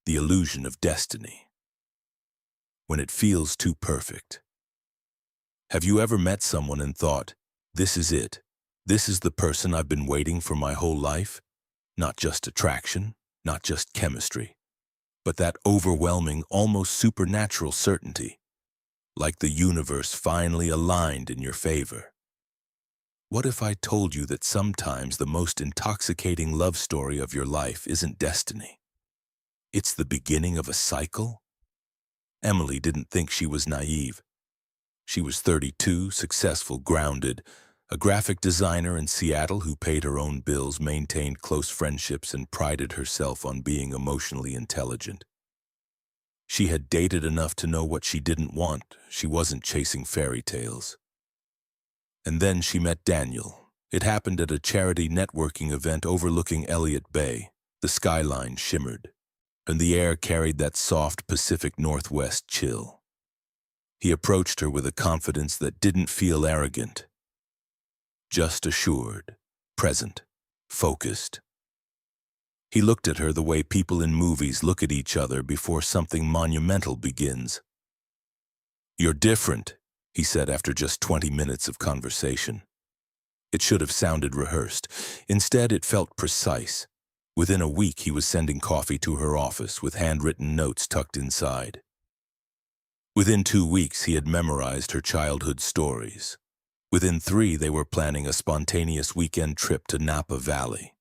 the illusion of destiny. When it feels too perfect. Have you ever met someone and thought, this is it? This is the person I've been waiting for my whole life? Not just attraction, not just chemistry, but that overwhelming, almost supernatural certainty, like the universe finally aligned in your favor. What if I told you that sometimes the most intoxicating love story of your life isn't destiny? It's the beginning of a cycle? Emily didn't think she was naive. She was 32, successful, grounded, a graphic designer in Seattle who paid her own bills, maintained close friendships, and prided herself on being emotionally intelligent. She had dated enough to know what she didn't want. She wasn't chasing fairy tales. And then she met Daniel. It happened at a charity networking event overlooking Elliott Bay. The skyline shimmered, and the air carried that soft Pacific Northwest chill. He approached her with a confidence that didn't feel arrogant, just assured, present, focused. He looked at her the way people in movies look at each other before something monumental begins. "You're different," he said after just 20 minutes of conversation. It should have sounded rehearsed. Instead, it felt precise. Within a week, he was sending coffee to her office with handwritten notes tucked inside. Within 2 weeks, he had memorized her childhood stories. Within 3, they were planning a spontaneous weekend trip to Napa Valley.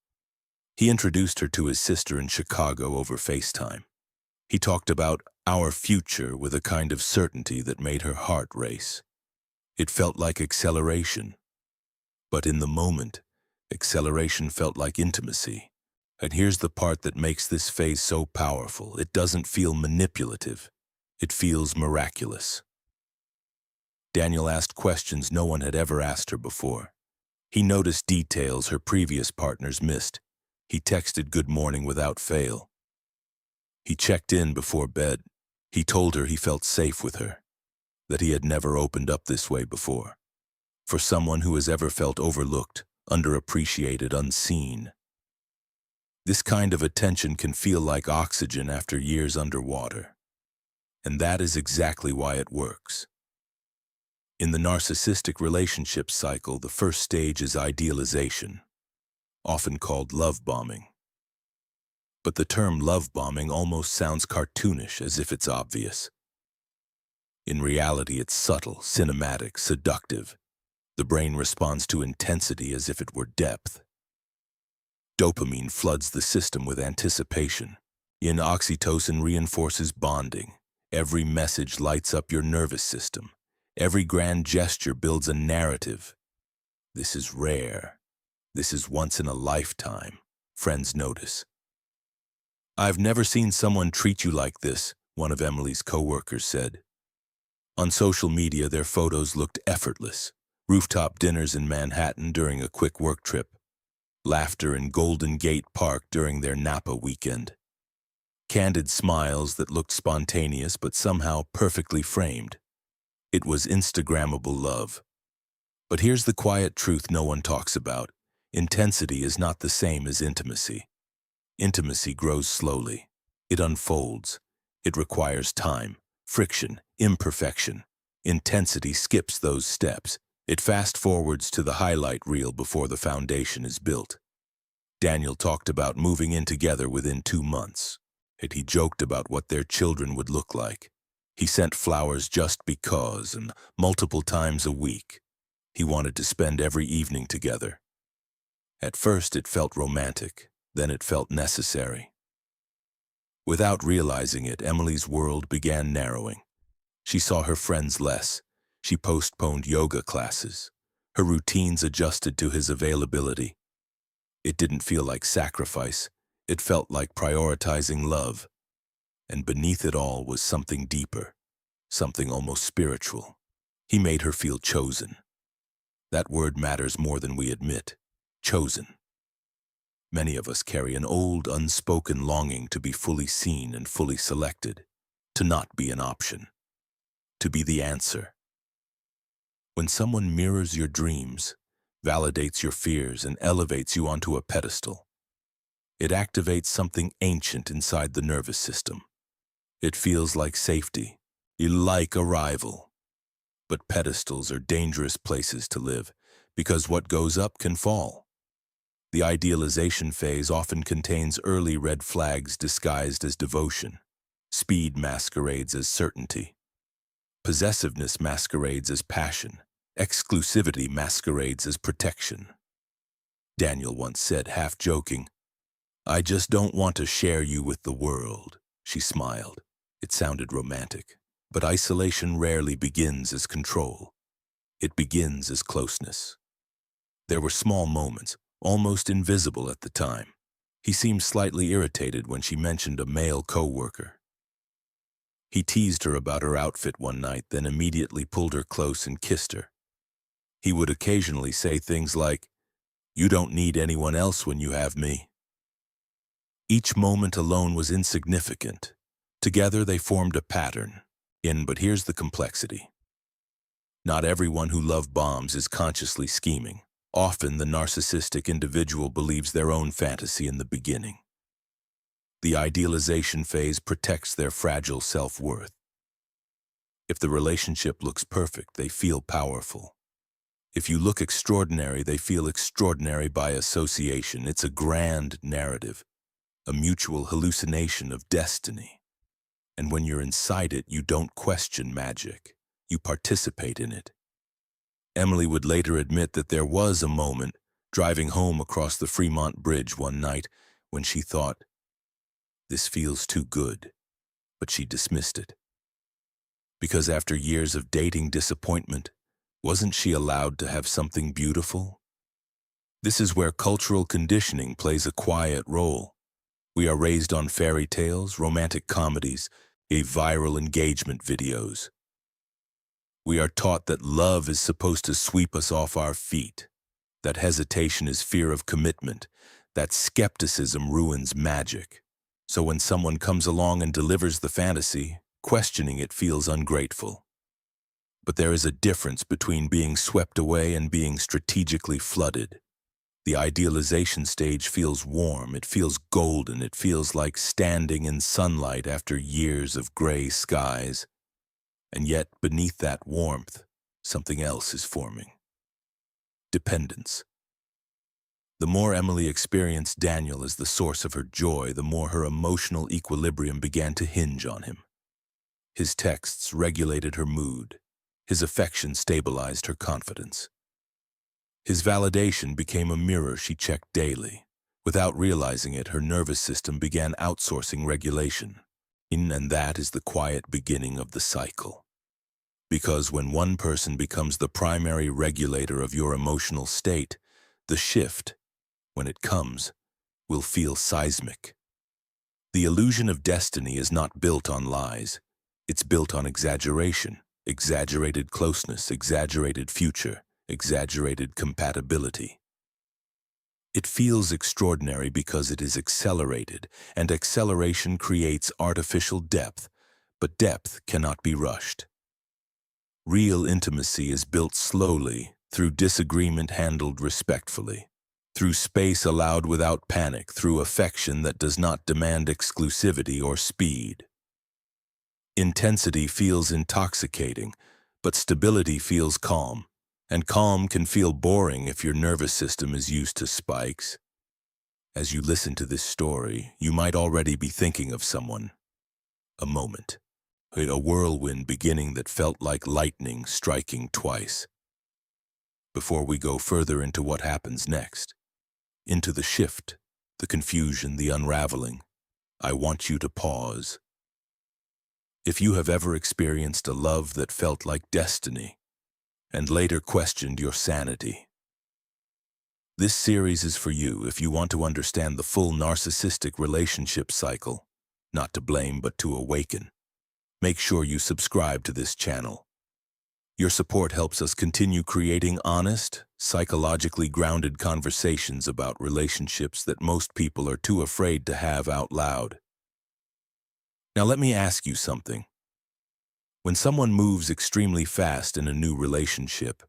He introduced her to his sister in Chicago over FaceTime. He talked about our future with a kind of certainty that made her heart race. It felt like acceleration. But in the moment, acceleration felt like intimacy. And here's the part that makes this phase so powerful. It doesn't feel manipulative. It feels miraculous. Daniel asked questions no one had ever asked her before. He noticed details her previous partners missed. He texted good morning without fail. He checked in before bed. He told her he felt safe with her, that he had never opened up this way before. For someone who has ever felt overlooked, underappreciated, unseen. This kind of attention can feel like oxygen after years underwater. And that is exactly why it works. In the narcissistic relationship cycle, the first stage is idealization, often called love bombing. But the term love bombing almost sounds cartoonish, as if it's obvious. In reality, it's subtle, cinematic, seductive. The brain responds to intensity as if it were depth. Dopamine floods the system with anticipation. Oxytocin reinforces bonding. Every message lights up your nervous system. Every grand gesture builds a narrative. This is rare. This is once in a lifetime, friends notice. "I've never seen someone treat you like this," one of Emily's coworkers said. On social media, their photos looked effortless. Rooftop dinners in Manhattan during a quick work trip. Laughter in Golden Gate Park during their Napa weekend. Candid smiles that looked spontaneous but somehow perfectly framed. It was Instagrammable love. But here's the quiet truth no one talks about. Intensity is not the same as intimacy. Intimacy grows slowly. It unfolds. It requires time, friction, imperfection. Intensity skips those steps. It fast-forwards to the highlight reel before the foundation is built. Daniel talked about moving in together within 2 months. And he joked about what their children would look like. He sent flowers just because, and multiple times a week. He wanted to spend every evening together. At first it felt romantic, then it felt necessary. Without realizing it, Emily's world began narrowing. She saw her friends less. She postponed yoga classes. Her routines adjusted to his availability. It didn't feel like sacrifice. It felt like prioritizing love. And beneath it all was something deeper, something almost spiritual. He made her feel chosen. That word matters more than we admit. Chosen. Many of us carry an old, unspoken longing to be fully seen and fully selected, to not be an option, to be the answer. When someone mirrors your dreams, validates your fears, and elevates you onto a pedestal, It activates something ancient inside the nervous system. It feels like safety, like arrival. But pedestals are dangerous places to live because what goes up can fall. The idealization phase often contains early red flags disguised as devotion. Speed masquerades as certainty. Possessiveness masquerades as passion. Exclusivity masquerades as protection. Daniel once said, half joking, "I just don't want to share you with the world." She smiled. It sounded romantic. But isolation rarely begins as control. It begins as closeness. There were small moments, almost invisible at the time. He seemed slightly irritated when she mentioned a male co-worker. He teased her about her outfit one night, then immediately pulled her close and kissed her. He would occasionally say things like, "You don't need anyone else when you have me." Each moment alone was insignificant. Together they formed a pattern. But here's the complexity. Not everyone who love bombs is consciously scheming. Often the narcissistic individual believes their own fantasy in the beginning. The idealization phase protects their fragile self-worth. If the relationship looks perfect, they feel powerful. If you look extraordinary, they feel extraordinary by association. It's a grand narrative, a mutual hallucination of destiny. And when you're inside it, you don't question magic. You participate in it. Emily would later admit that there was a moment driving home across the Fremont Bridge one night when she thought, "This feels too good," but she dismissed it. Because after years of dating disappointment, wasn't she allowed to have something beautiful? This is where cultural conditioning plays a quiet role. We are raised on fairy tales, romantic comedies, viral engagement videos. We are taught that love is supposed to sweep us off our feet, that hesitation is fear of commitment, that skepticism ruins magic. So when someone comes along and delivers the fantasy, questioning it feels ungrateful. But there is a difference between being swept away and being strategically flooded. The idealization stage feels warm, it feels golden, it feels like standing in sunlight after years of gray skies. And yet, beneath that warmth, something else is forming. Dependence. The more Emily experienced Daniel as the source of her joy, the more her emotional equilibrium began to hinge on him. His texts regulated her mood. His affection stabilized her confidence. His validation became a mirror she checked daily. Without realizing it, her nervous system began outsourcing regulation. And that is the quiet beginning of the cycle. Because when one person becomes the primary regulator of your emotional state, the shift, when it comes, will feel seismic. The illusion of destiny is not built on lies. It's built on exaggeration, exaggerated closeness, exaggerated future, exaggerated compatibility. It feels extraordinary because it is accelerated, and acceleration creates artificial depth, but depth cannot be rushed. Real intimacy is built slowly, through disagreement handled respectfully, through space allowed without panic, through affection that does not demand exclusivity or speed. Intensity feels intoxicating, but stability feels calm. And calm can feel boring if your nervous system is used to spikes. As you listen to this story, you might already be thinking of someone. A moment. A whirlwind beginning that felt like lightning striking twice. Before we go further into what happens next, into the shift, the confusion, the unraveling, I want you to pause. If you have ever experienced a love that felt like destiny, and later questioned your sanity, this series is for you if you want to understand the full narcissistic relationship cycle, not to blame but to awaken. Make sure you subscribe to this channel. Your support helps us continue creating honest, psychologically grounded conversations about relationships that most people are too afraid to have out loud. Now let me ask you something. When someone moves extremely fast in a new relationship,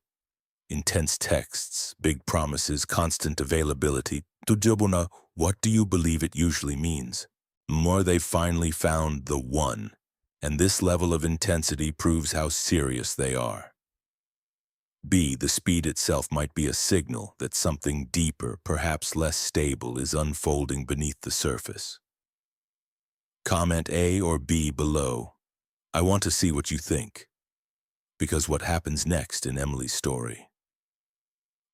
intense texts, big promises, constant availability, Tujabuna, what do you believe it usually means? More they finally found the one, and this level of intensity proves how serious they are. B. The speed itself might be a signal that something deeper, perhaps less stable, is unfolding beneath the surface. Comment A or B below. I want to see what you think, because what happens next in Emily's story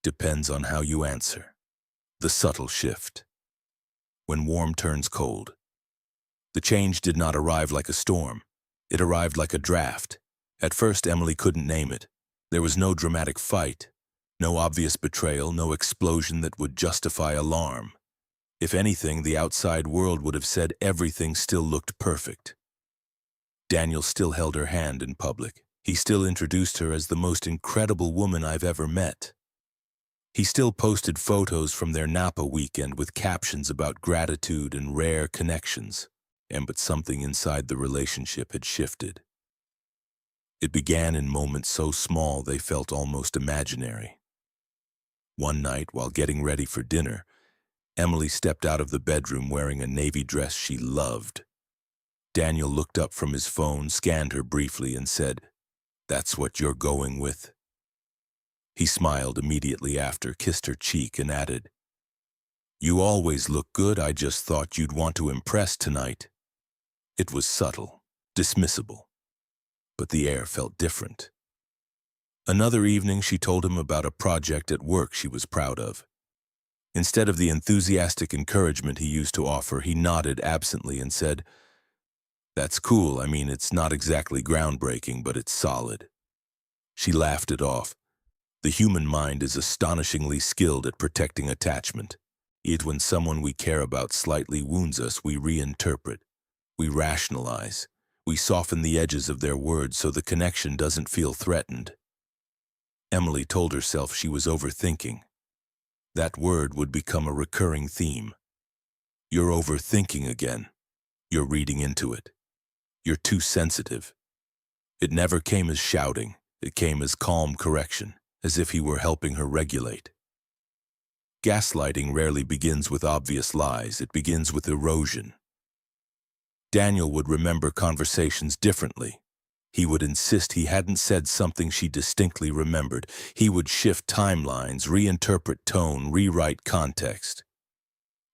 depends on how you answer. The subtle shift. When warm turns cold. The change did not arrive like a storm. It arrived like a draft. At first, Emily couldn't name it. There was no dramatic fight, no obvious betrayal, no explosion that would justify alarm. If anything, the outside world would have said everything still looked perfect. Daniel still held her hand in public. He still introduced her as the most incredible woman I've ever met. He still posted photos from their Napa weekend with captions about gratitude and rare connections. But something inside the relationship had shifted. It began in moments so small they felt almost imaginary. One night, while getting ready for dinner, Emily stepped out of the bedroom wearing a navy dress she loved. Daniel looked up from his phone, scanned her briefly, and said, "That's what you're going with?" He smiled immediately after, kissed her cheek, and added, "You always look good. I just thought you'd want to impress tonight." It was subtle, dismissible, but the air felt different. Another evening, she told him about a project at work she was proud of. Instead of the enthusiastic encouragement he used to offer, he nodded absently and said, "That's cool. I mean, it's not exactly groundbreaking, but it's solid." She laughed it off. The human mind is astonishingly skilled at protecting attachment. Yet when someone we care about slightly wounds us, we reinterpret. We rationalize. We soften the edges of their words so the connection doesn't feel threatened. Emily told herself she was overthinking. That word would become a recurring theme. You're overthinking again. You're reading into it. You're too sensitive. It never came as shouting. It came as calm correction, as if he were helping her regulate. Gaslighting rarely begins with obvious lies. It begins with erosion. Daniel would remember conversations differently. He would insist he hadn't said something she distinctly remembered. He would shift timelines, reinterpret tone, rewrite context.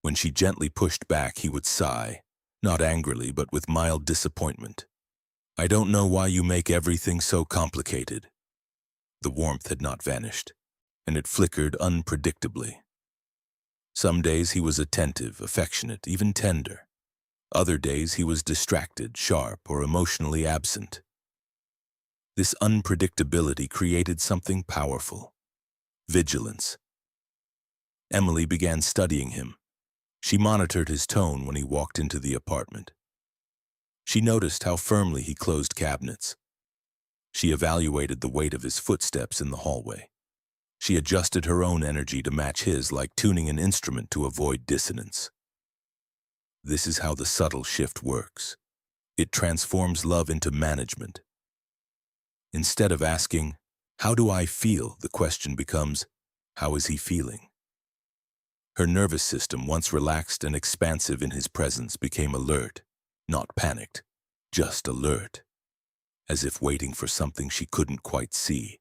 When she gently pushed back, he would sigh, not angrily, but with mild disappointment. "I don't know why you make everything so complicated." The warmth had not vanished, and it flickered unpredictably. Some days he was attentive, affectionate, even tender. Other days he was distracted, sharp, or emotionally absent. This unpredictability created something powerful: vigilance. Emily began studying him. She monitored his tone when he walked into the apartment. She noticed how firmly he closed cabinets. She evaluated the weight of his footsteps in the hallway. She adjusted her own energy to match his, like tuning an instrument to avoid dissonance. This is how the subtle shift works. It transforms love into management. Instead of asking, "How do I feel?" the question becomes, "How is he feeling?" Her nervous system, once relaxed and expansive in his presence, became alert, not panicked, just alert, as if waiting for something she couldn't quite see.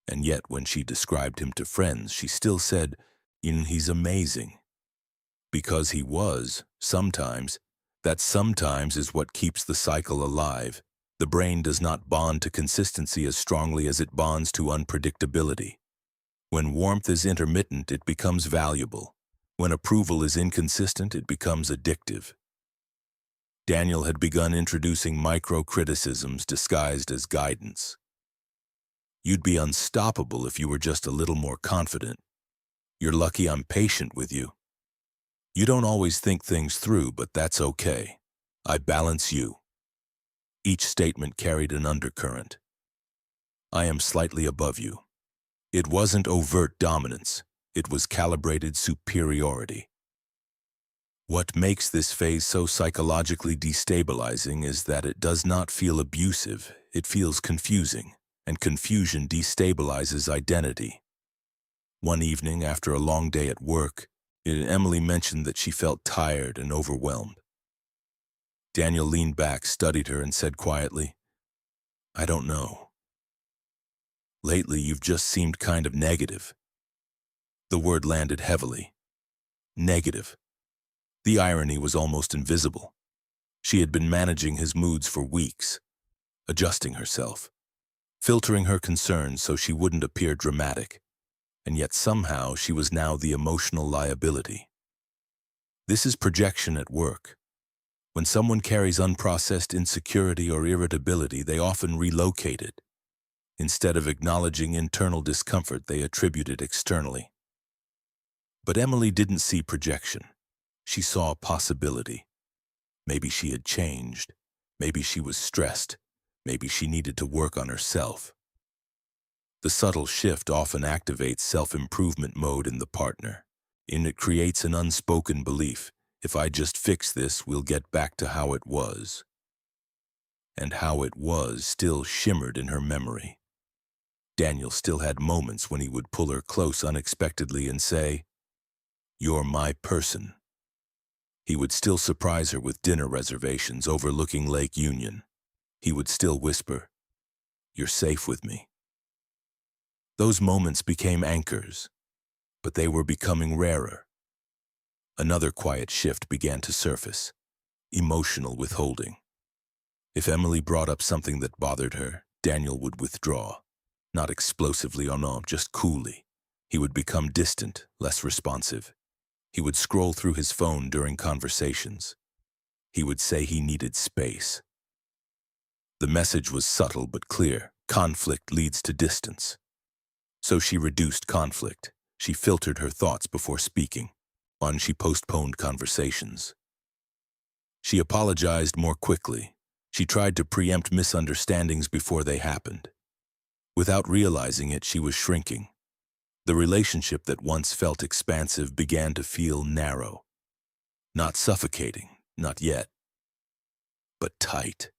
And yet, when she described him to friends, she still said, "He's amazing." Because he was, sometimes. That sometimes is what keeps the cycle alive. The brain does not bond to consistency as strongly as it bonds to unpredictability. When warmth is intermittent, it becomes valuable. When approval is inconsistent, it becomes addictive. Daniel had begun introducing micro-criticisms disguised as guidance. "You'd be unstoppable if you were just a little more confident. You're lucky I'm patient with you. You don't always think things through, but that's okay. I balance you." Each statement carried an undercurrent. "I am slightly above you." It wasn't overt dominance. It was calibrated superiority. What makes this phase so psychologically destabilizing is that it does not feel abusive. It feels confusing, and confusion destabilizes identity. One evening, after a long day at work, Emily mentioned that she felt tired and overwhelmed. Daniel leaned back, studied her, and said quietly, "I don't know. Lately, you've just seemed kind of negative." The word landed heavily. Negative. The irony was almost invisible. She had been managing his moods for weeks, adjusting herself, filtering her concerns so she wouldn't appear dramatic, and yet somehow she was now the emotional liability. This is projection at work. When someone carries unprocessed insecurity or irritability, they often relocate it. Instead of acknowledging internal discomfort, they attribute it externally. But Emily didn't see projection. She saw a possibility. Maybe she had changed. Maybe she was stressed. Maybe she needed to work on herself. The subtle shift often activates self-improvement mode in the partner, and it creates an unspoken belief: if I just fix this, we'll get back to how it was. And how it was still shimmered in her memory. Daniel still had moments when he would pull her close unexpectedly and say, "You're my person." He would still surprise her with dinner reservations overlooking Lake Union. He would still whisper, "You're safe with me." Those moments became anchors, but they were becoming rarer. Another quiet shift began to surface: emotional withholding. If Emily brought up something that bothered her, Daniel would withdraw. Not explosively or no, just coolly. He would become distant, less responsive. He would scroll through his phone during conversations. He would say he needed space. The message was subtle but clear: conflict leads to distance. So she reduced conflict. She filtered her thoughts before speaking. She postponed conversations. She apologized more quickly. She tried to preempt misunderstandings before they happened. Without realizing it, she was shrinking. The relationship that once felt expansive began to feel narrow. Not suffocating, not yet, but tight.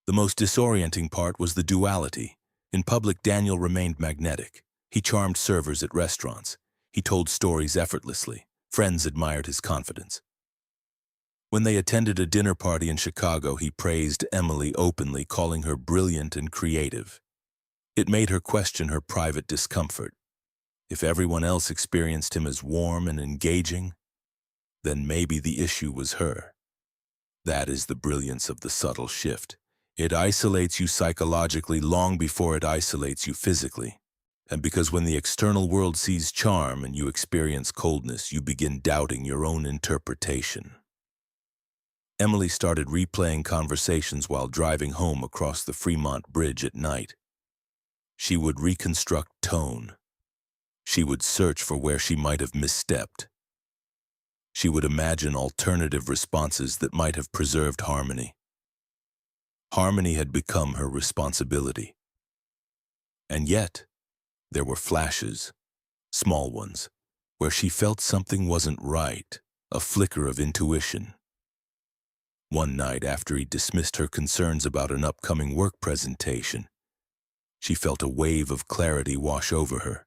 The most disorienting part was the duality. In public, Daniel remained magnetic. He charmed servers at restaurants. He told stories effortlessly. Friends admired his confidence. When they attended a dinner party in Chicago, he praised Emily openly, calling her brilliant and creative. It made her question her private discomfort. If everyone else experienced him as warm and engaging, then maybe the issue was her. That is the brilliance of the subtle shift. It isolates you psychologically long before it isolates you physically. And because when the external world sees charm and you experience coldness, you begin doubting your own interpretation. Emily started replaying conversations while driving home across the Fremont Bridge at night. She would reconstruct tone. She would search for where she might have misstepped. She would imagine alternative responses that might have preserved harmony. Harmony had become her responsibility. And yet, there were flashes, small ones, where she felt something wasn't right, a flicker of intuition. One night, after he dismissed her concerns about an upcoming work presentation, she felt a wave of clarity wash over her.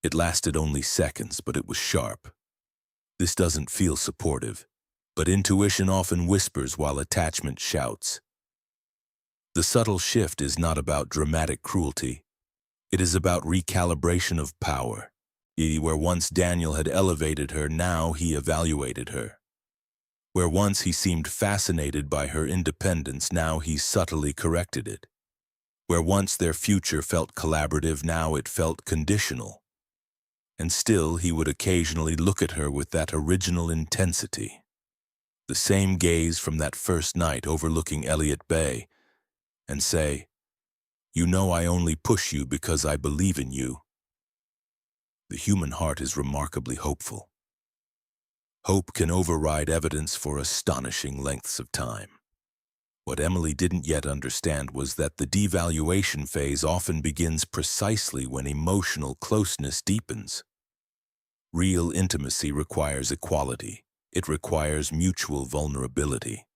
It lasted only seconds, but it was sharp. This doesn't feel supportive, but intuition often whispers while attachment shouts. The subtle shift is not about dramatic cruelty. It is about recalibration of power. Where once Daniel had elevated her, now he evaluated her. Where once he seemed fascinated by her independence, now he subtly corrected it. Where once their future felt collaborative, now it felt conditional. And still he would occasionally look at her with that original intensity. The same gaze from that first night overlooking Elliott Bay, and say, "You know I only push you because I believe in you." The human heart is remarkably hopeful. Hope can override evidence for astonishing lengths of time. What Emily didn't yet understand was that the devaluation phase often begins precisely when emotional closeness deepens. Real intimacy requires equality. It requires mutual vulnerability.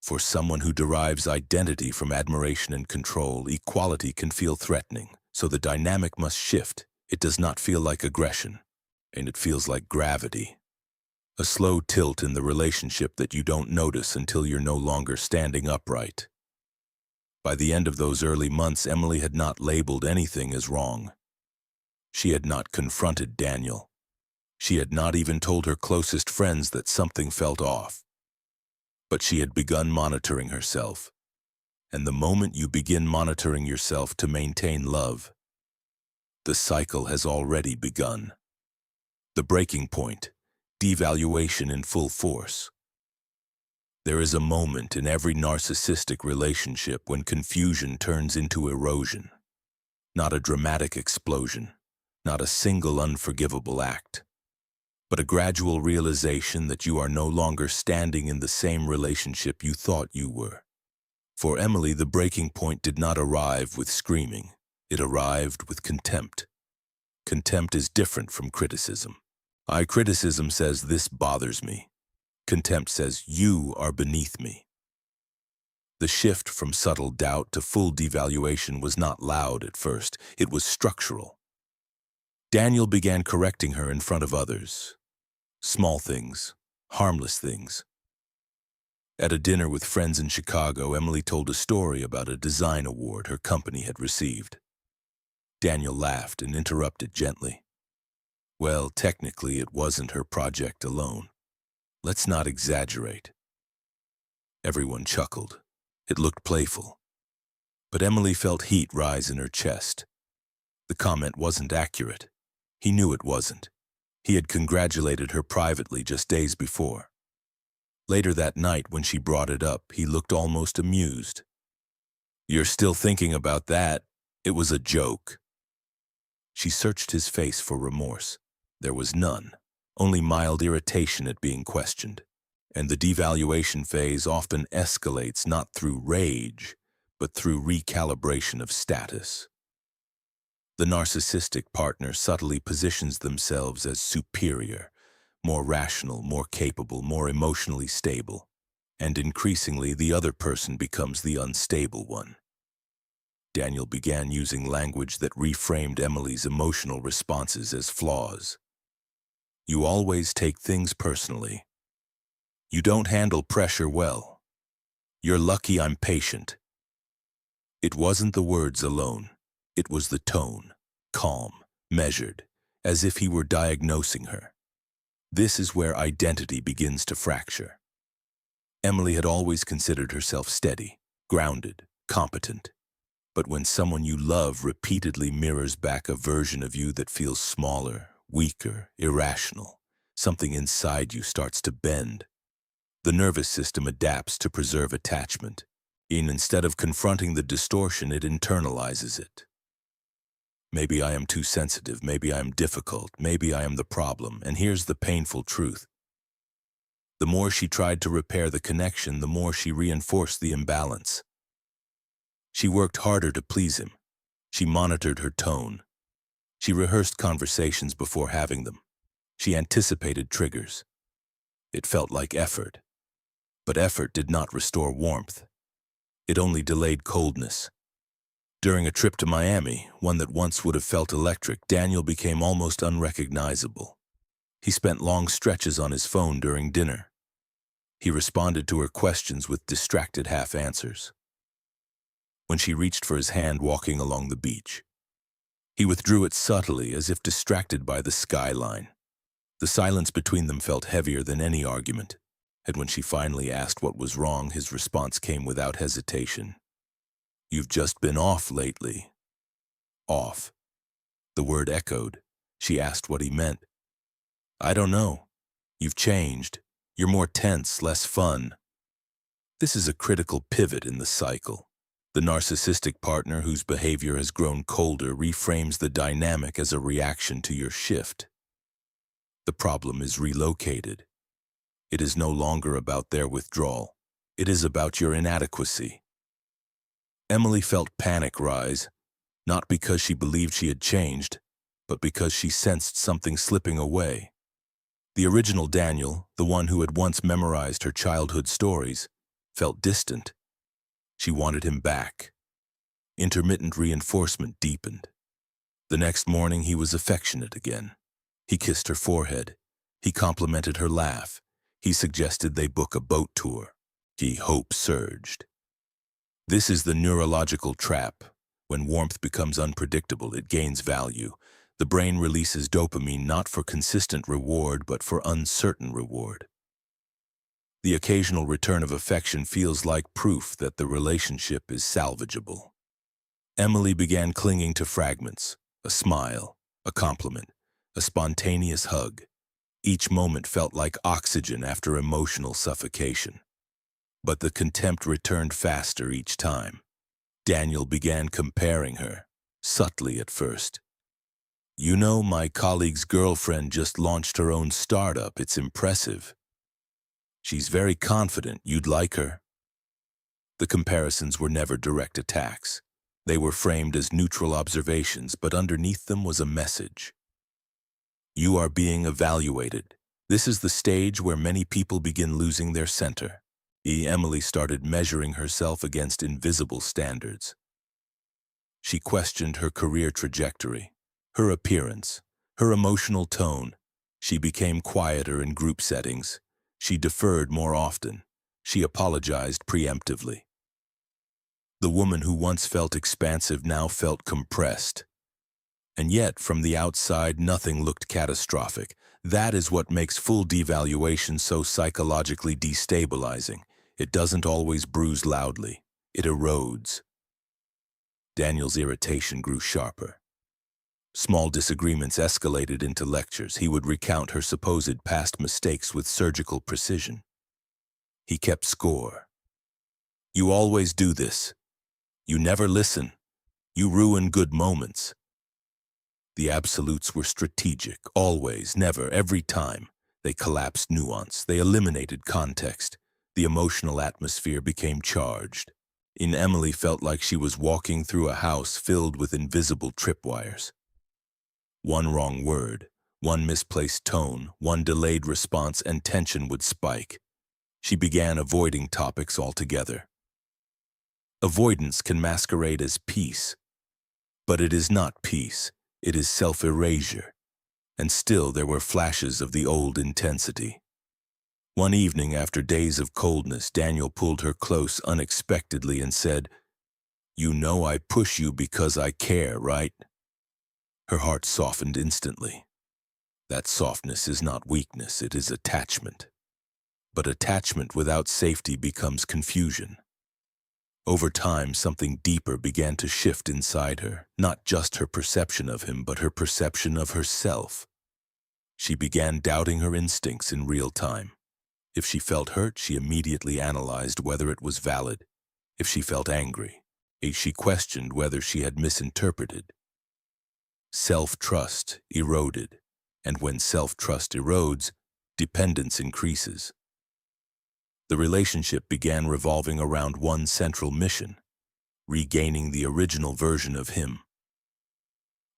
For someone who derives identity from admiration and control, equality can feel threatening, so the dynamic must shift. It does not feel like aggression. and it feels like gravity. A slow tilt in the relationship that you don't notice until you're no longer standing upright. By the end of those early months, Emily had not labeled anything as wrong. She had not confronted Daniel. She had not even told her closest friends that something felt off. But she had begun monitoring herself. And the moment you begin monitoring yourself to maintain love, the cycle has already begun. The breaking point, devaluation in full force. There is a moment in every narcissistic relationship when confusion turns into erosion. Not a dramatic explosion, not a single unforgivable act, but a gradual realization that you are no longer standing in the same relationship you thought you were. For Emily, the breaking point did not arrive with screaming. It arrived with contempt. Contempt is different from criticism. Criticism says, "This bothers me." Contempt says, "You are beneath me." The shift from subtle doubt to full devaluation was not loud at first. It was structural. Daniel began correcting her in front of others. Small things, harmless things. At a dinner with friends in Chicago, Emily told a story about a design award her company had received. Daniel laughed and interrupted gently. "Well, technically, it wasn't her project alone. Let's not exaggerate." Everyone chuckled. It looked playful. But Emily felt heat rise in her chest. The comment wasn't accurate. He knew it wasn't. He had congratulated her privately just days before. Later that night, when she brought it up, he looked almost amused. "You're still thinking about that? It was a joke." She searched his face for remorse. There was none, only mild irritation at being questioned. And the devaluation phase often escalates not through rage, but through recalibration of status. The narcissistic partner subtly positions themselves as superior, more rational, more capable, more emotionally stable, and increasingly the other person becomes the unstable one. Daniel began using language that reframed Emily's emotional responses as flaws. "You always take things personally. You don't handle pressure well. You're lucky I'm patient." It wasn't the words alone. It was the tone, calm, measured, as if he were diagnosing her. This is where identity begins to fracture. Emily had always considered herself steady, grounded, competent. But when someone you love repeatedly mirrors back a version of you that feels smaller, weaker, irrational, something inside you starts to bend. The nervous system adapts to preserve attachment. Instead of confronting the distortion, it internalizes it. Maybe I am too sensitive, maybe I am difficult, maybe I am the problem, and here's the painful truth. The more she tried to repair the connection, the more she reinforced the imbalance. She worked harder to please him. She monitored her tone. She rehearsed conversations before having them. She anticipated triggers. It felt like effort. But effort did not restore warmth. It only delayed coldness. During a trip to Miami, one that once would have felt electric, Daniel became almost unrecognizable. He spent long stretches on his phone during dinner. He responded to her questions with distracted half-answers. When she reached for his hand walking along the beach, he withdrew it subtly, as if distracted by the skyline. The silence between them felt heavier than any argument, and when she finally asked what was wrong, his response came without hesitation. "You've just been off lately." Off. The word echoed. She asked what he meant. "I don't know. You've changed. You're more tense, less fun." This is a critical pivot in the cycle. The narcissistic partner whose behavior has grown colder reframes the dynamic as a reaction to your shift. The problem is relocated. It is no longer about their withdrawal. It is about your inadequacy. Emily felt panic rise, not because she believed she had changed, but because she sensed something slipping away. The original Daniel, the one who had once memorized her childhood stories, felt distant. She wanted him back. Intermittent reinforcement deepened. The next morning he was affectionate again. He kissed her forehead. He complimented her laugh. He suggested they book a boat tour. Hope surged. This is the neurological trap. When warmth becomes unpredictable, it gains value. The brain releases dopamine not for consistent reward, but for uncertain reward. The occasional return of affection feels like proof that the relationship is salvageable. Emily began clinging to fragments, a smile, a compliment, a spontaneous hug. Each moment felt like oxygen after emotional suffocation. But the contempt returned faster each time. Daniel began comparing her, subtly at first. "You know, my colleague's girlfriend just launched her own startup. It's impressive. She's very confident. You'd like her." The comparisons were never direct attacks. They were framed as neutral observations, but underneath them was a message. You are being evaluated. This is the stage where many people begin losing their center. Emily started measuring herself against invisible standards. She questioned her career trajectory, her appearance, her emotional tone. She became quieter in group settings. She deferred more often. She apologized preemptively. The woman who once felt expansive now felt compressed. And yet, from the outside, nothing looked catastrophic. That is what makes full devaluation so psychologically destabilizing. It doesn't always bruise loudly. It erodes. Daniel's irritation grew sharper. Small disagreements escalated into lectures. He would recount her supposed past mistakes with surgical precision. He kept score. "You always do this. You never listen. You ruin good moments." The absolutes were strategic, always, never, every time. They collapsed nuance. They eliminated context. The emotional atmosphere became charged. Emily felt like she was walking through a house filled with invisible tripwires. One wrong word, one misplaced tone, one delayed response, and tension would spike. She began avoiding topics altogether. Avoidance can masquerade as peace, but it is not peace. It is self-erasure. And still there were flashes of the old intensity. One evening, after days of coldness, Daniel pulled her close unexpectedly and said, "You know I push you because I care, right?" Her heart softened instantly. That softness is not weakness, it is attachment. But attachment without safety becomes confusion. Over time, something deeper began to shift inside her, not just her perception of him, but her perception of herself. She began doubting her instincts in real time. If she felt hurt, she immediately analyzed whether it was valid. If she felt angry, she questioned whether she had misinterpreted. Self-trust eroded, and when self-trust erodes, dependence increases. The relationship began revolving around one central mission: regaining the original version of him.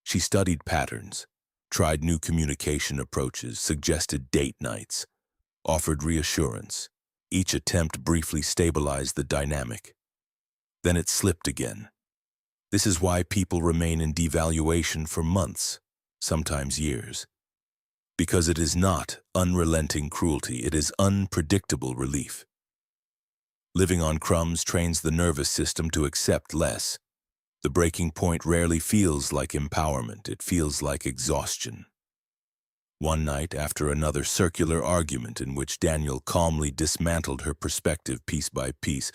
She studied patterns, tried new communication approaches, suggested date nights, offered reassurance. Each attempt briefly stabilized the dynamic. Then it slipped again. This is why people remain in devaluation for months, sometimes years. Because it is not unrelenting cruelty, it is unpredictable relief. Living on crumbs trains the nervous system to accept less. The breaking point rarely feels like empowerment, it feels like exhaustion. One night, after another circular argument in which Daniel calmly dismantled her perspective piece by piece,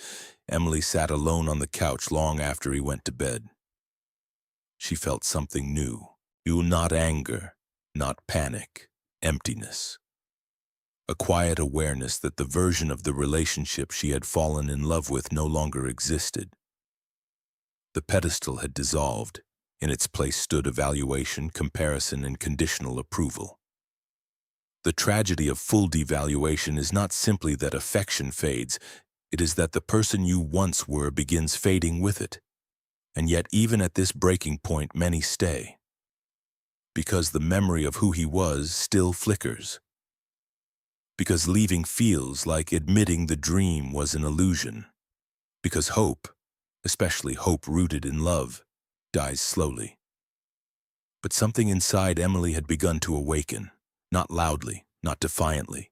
Emily sat alone on the couch long after he went to bed. She felt something new. Not anger, not panic, emptiness. A quiet awareness that the version of the relationship she had fallen in love with no longer existed. The pedestal had dissolved. In its place stood evaluation, comparison, and conditional approval. The tragedy of full devaluation is not simply that affection fades, it is that the person you once were begins fading with it. And yet even at this breaking point, many stay. Because the memory of who he was still flickers. Because leaving feels like admitting the dream was an illusion. Because hope, especially hope rooted in love, dies slowly. But something inside Emily had begun to awaken, not loudly, not defiantly,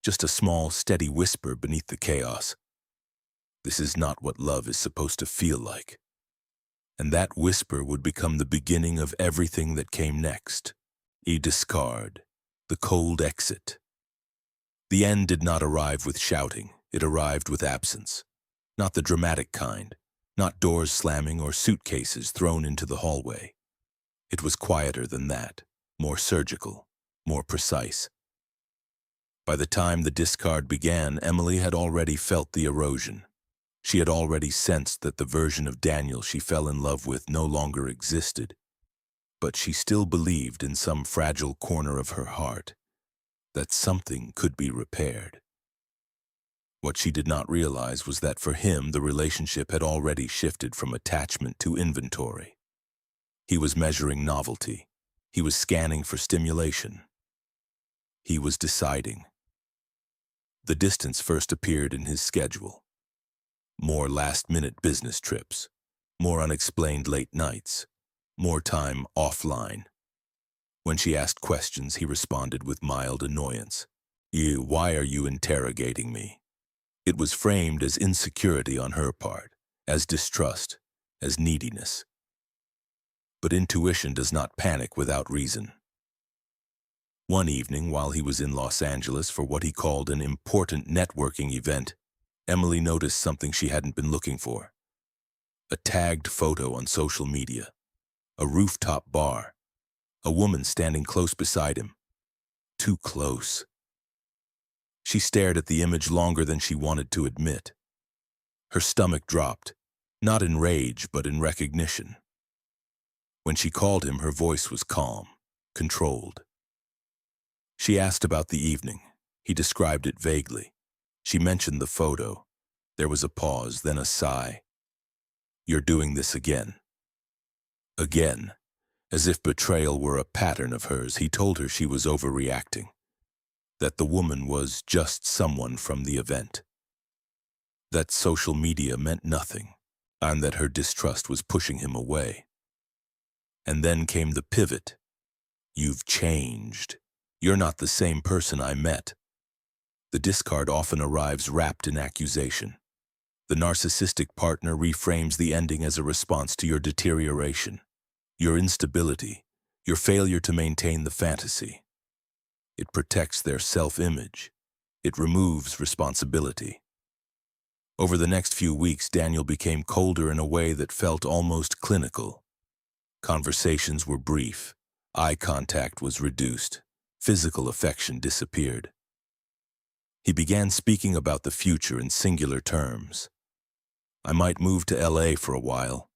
just a small, steady whisper beneath the chaos. This is not what love is supposed to feel like. And that whisper would become the beginning of everything that came next. A discard, the cold exit. The end did not arrive with shouting, it arrived with absence. Not the dramatic kind, not doors slamming or suitcases thrown into the hallway. It was quieter than that, more surgical, more precise. By the time the discard began, Emily had already felt the erosion. She had already sensed that the version of Daniel she fell in love with no longer existed. But she still believed in some fragile corner of her heart that something could be repaired. What she did not realize was that for him, the relationship had already shifted from attachment to inventory. He was measuring novelty. He was scanning for stimulation. He was deciding. The distance first appeared in his schedule. More last-minute business trips, more unexplained late nights, more time offline. When she asked questions, he responded with mild annoyance. Why are you interrogating me? It was framed as insecurity on her part, as distrust, as neediness. But intuition does not panic without reason. One evening, while he was in Los Angeles for what he called an important networking event, Emily noticed something she hadn't been looking for. A tagged photo on social media, a rooftop bar, a woman standing close beside him. Too close. She stared at the image longer than she wanted to admit. Her stomach dropped, not in rage but in recognition. When she called him, her voice was calm, controlled. She asked about the evening. He described it vaguely. She mentioned the photo. There was a pause, then a sigh. You're doing this again. Again. As if betrayal were a pattern of hers, he told her she was overreacting. That the woman was just someone from the event. That social media meant nothing, and that her distrust was pushing him away. And then came the pivot. You've changed. You're not the same person I met. The discard often arrives wrapped in accusation. The narcissistic partner reframes the ending as a response to your deterioration, your instability, your failure to maintain the fantasy. It protects their self-image. It removes responsibility. Over the next few weeks, Daniel became colder in a way that felt almost clinical. Conversations were brief. Eye contact was reduced. Physical affection disappeared. He began speaking about the future in singular terms. I might move to LA for a while.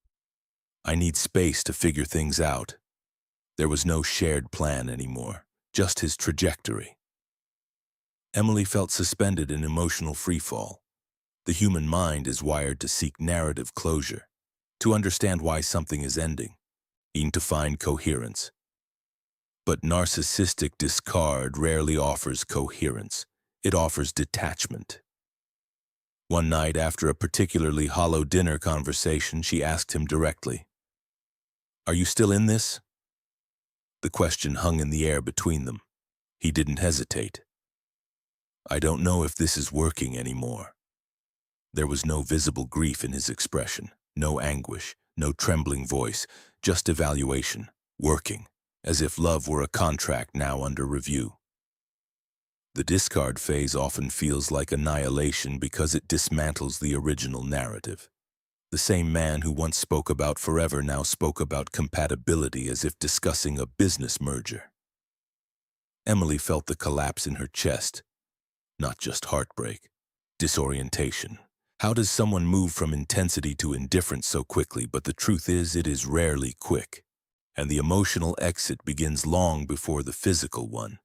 I need space to figure things out. There was no shared plan anymore, just his trajectory. Emily felt suspended in emotional freefall. The human mind is wired to seek narrative closure, to understand why something is ending, and to find coherence. But narcissistic discard rarely offers coherence. It offers detachment. One night, after a particularly hollow dinner conversation, she asked him directly, "Are you still in this?" The question hung in the air between them. He didn't hesitate. "I don't know if this is working anymore." There was no visible grief in his expression, no anguish, no trembling voice, just evaluation, working, as if love were a contract now under review. The discard phase often feels like annihilation because it dismantles the original narrative. The same man who once spoke about forever now spoke about compatibility as if discussing a business merger. Emily felt the collapse in her chest, not just heartbreak, disorientation. How does someone move from intensity to indifference so quickly? But the truth is, it is rarely quick, and the emotional exit begins long before the physical one.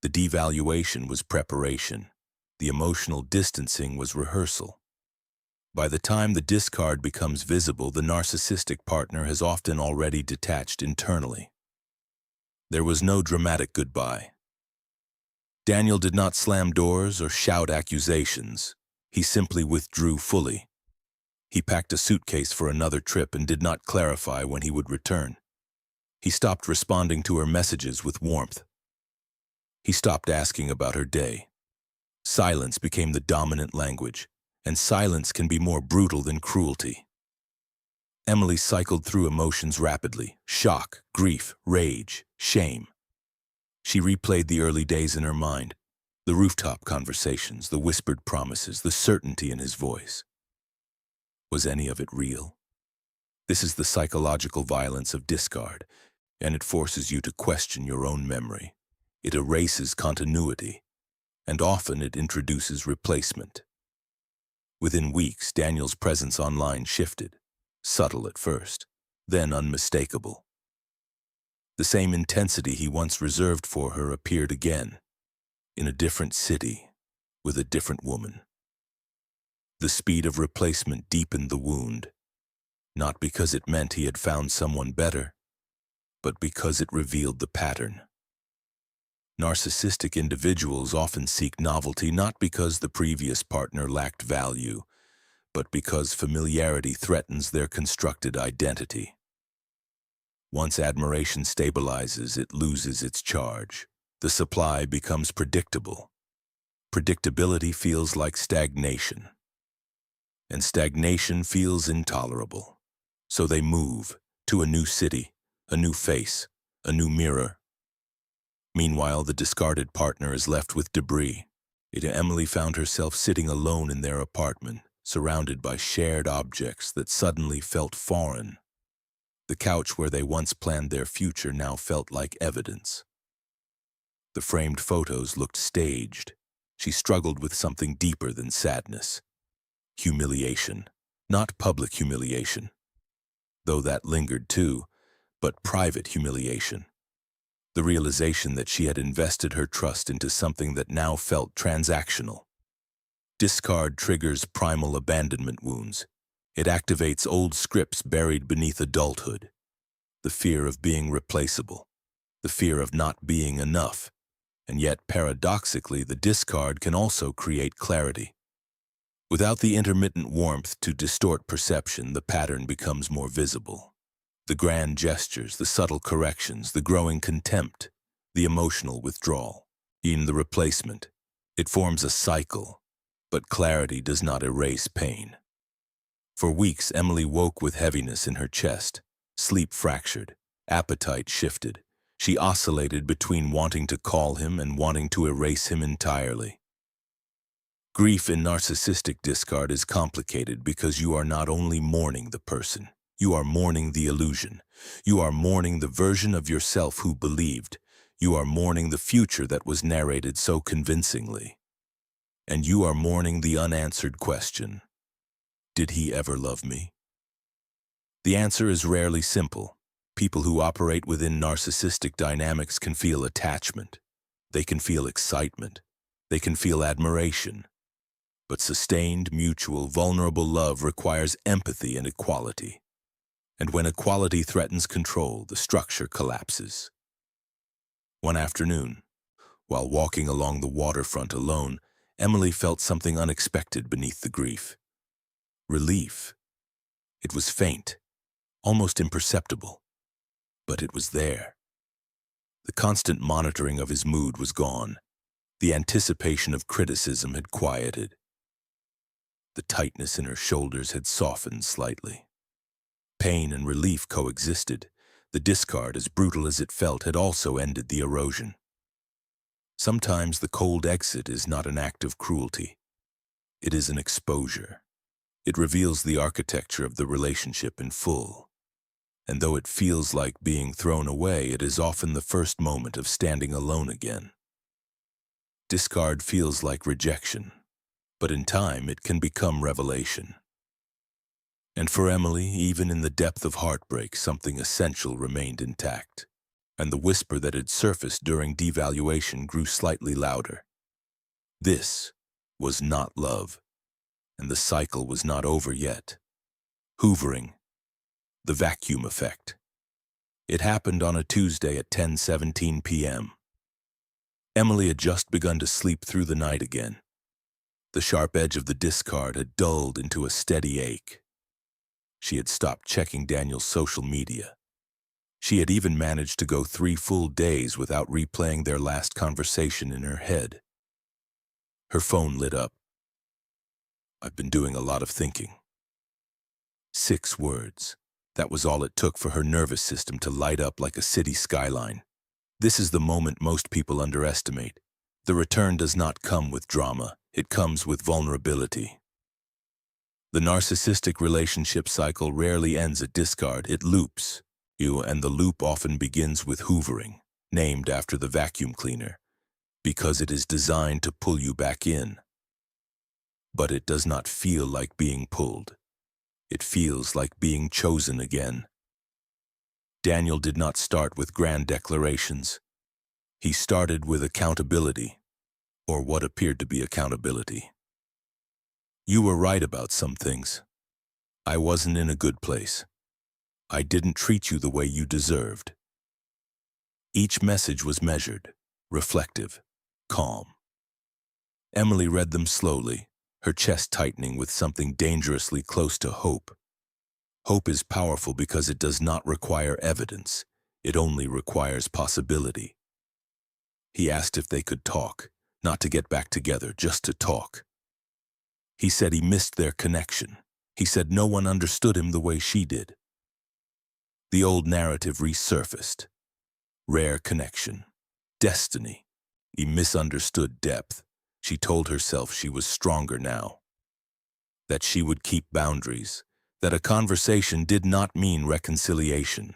The devaluation was preparation. The emotional distancing was rehearsal. By the time the discard becomes visible, the narcissistic partner has often already detached internally. There was no dramatic goodbye. Daniel did not slam doors or shout accusations. He simply withdrew fully. He packed a suitcase for another trip and did not clarify when he would return. He stopped responding to her messages with warmth. He stopped asking about her day. Silence became the dominant language, and silence can be more brutal than cruelty. Emily cycled through emotions rapidly: shock, grief, rage, shame. She replayed the early days in her mind, the rooftop conversations, the whispered promises, the certainty in his voice. Was any of it real? This is the psychological violence of discard, and it forces you to question your own memory. It erases continuity, and often it introduces replacement. Within weeks, Daniel's presence online shifted, subtle at first, then unmistakable. The same intensity he once reserved for her appeared again, in a different city, with a different woman. The speed of replacement deepened the wound, not because it meant he had found someone better, but because it revealed the pattern. Narcissistic individuals often seek novelty not because the previous partner lacked value, but because familiarity threatens their constructed identity. Once admiration stabilizes, it loses its charge. The supply becomes predictable. Predictability feels like stagnation, and stagnation feels intolerable. So they move to a new city, a new face, a new mirror. Meanwhile, the discarded partner is left with debris. Emily found herself sitting alone in their apartment, surrounded by shared objects that suddenly felt foreign. The couch where they once planned their future now felt like evidence. The framed photos looked staged. She struggled with something deeper than sadness. Humiliation. Not public humiliation, though that lingered too, but private humiliation. The realization that she had invested her trust into something that now felt transactional. Discard triggers primal abandonment wounds. It activates old scripts buried beneath adulthood. The fear of being replaceable. The fear of not being enough. And yet, paradoxically, the discard can also create clarity. Without the intermittent warmth to distort perception, the pattern becomes more visible. The grand gestures, the subtle corrections, the growing contempt, the emotional withdrawal, even the replacement. It forms a cycle, but clarity does not erase pain. For weeks, Emily woke with heaviness in her chest, sleep fractured, appetite shifted. She oscillated between wanting to call him and wanting to erase him entirely. Grief in narcissistic discard is complicated because you are not only mourning the person, you are mourning the illusion. You are mourning the version of yourself who believed. You are mourning the future that was narrated so convincingly. And you are mourning the unanswered question: did he ever love me? The answer is rarely simple. People who operate within narcissistic dynamics can feel attachment. They can feel excitement. They can feel admiration. But sustained, mutual, vulnerable love requires empathy and equality. And when equality threatens control, the structure collapses. One afternoon, while walking along the waterfront alone, Emily felt something unexpected beneath the grief. Relief. It was faint, almost imperceptible, but it was there. The constant monitoring of his mood was gone. The anticipation of criticism had quieted. The tightness in her shoulders had softened slightly. Pain and relief coexisted. The discard, as brutal as it felt, had also ended the erosion. Sometimes the cold exit is not an act of cruelty. It is an exposure. It reveals the architecture of the relationship in full. And though it feels like being thrown away, it is often the first moment of standing alone again. Discard feels like rejection, but in time it can become revelation. And for Emily, even in the depth of heartbreak, something essential remained intact, and the whisper that had surfaced during devaluation grew slightly louder. This was not love, and the cycle was not over yet. Hoovering. The vacuum effect. It happened on a Tuesday at 10:17 p.m. Emily had just begun to sleep through the night again. The sharp edge of the discard had dulled into a steady ache. She had stopped checking Daniel's social media. She had even managed to go 3 full days without replaying their last conversation in her head. Her phone lit up. "I've been doing a lot of thinking." 6 words. That was all it took for her nervous system to light up like a city skyline. This is the moment most people underestimate. The return does not come with drama, it comes with vulnerability. The narcissistic relationship cycle rarely ends at discard, it loops you, and the loop often begins with hoovering, named after the vacuum cleaner, because it is designed to pull you back in. But it does not feel like being pulled. It feels like being chosen again. Daniel did not start with grand declarations. He started with accountability, or what appeared to be accountability. "You were right about some things. I wasn't in a good place. I didn't treat you the way you deserved." Each message was measured, reflective, calm. Emily read them slowly, her chest tightening with something dangerously close to hope. Hope is powerful because it does not require evidence. It only requires possibility. He asked if they could talk, not to get back together, just to talk. He said he missed their connection. He said no one understood him the way she did. The old narrative resurfaced. Rare connection. Destiny. The misunderstood depth. She told herself she was stronger now. That she would keep boundaries. That a conversation did not mean reconciliation.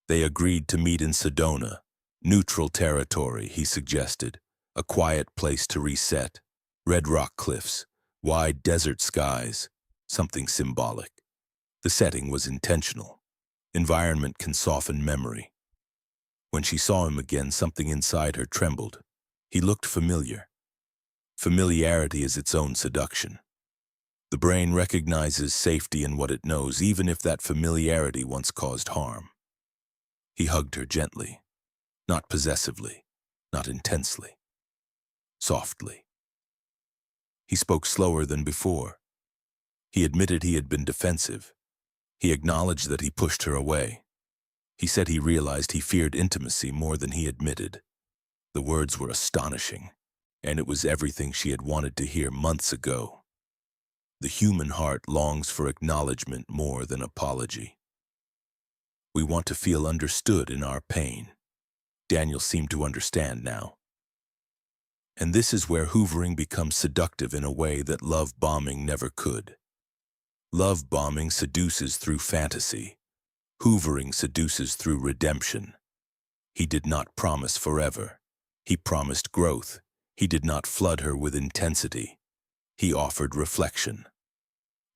They agreed to meet in Sedona. Neutral territory, he suggested. A quiet place to reset. Red rock cliffs. Wide desert skies. Something symbolic. The setting was intentional. Environment can soften memory. When she saw him again, something inside her trembled. He looked familiar. Familiarity is its own seduction. The brain recognizes safety in what it knows, even if that familiarity once caused harm. He hugged her gently, not possessively, not intensely, softly. He spoke slower than before. He admitted he had been defensive. He acknowledged that he pushed her away. He said he realized he feared intimacy more than he admitted. The words were astonishing, and it was everything she had wanted to hear months ago. The human heart longs for acknowledgement more than apology. We want to feel understood in our pain. Daniel seemed to understand now. And this is where hoovering becomes seductive in a way that love bombing never could. Love bombing seduces through fantasy. Hoovering seduces through redemption. He did not promise forever. He promised growth. He did not flood her with intensity. He offered reflection.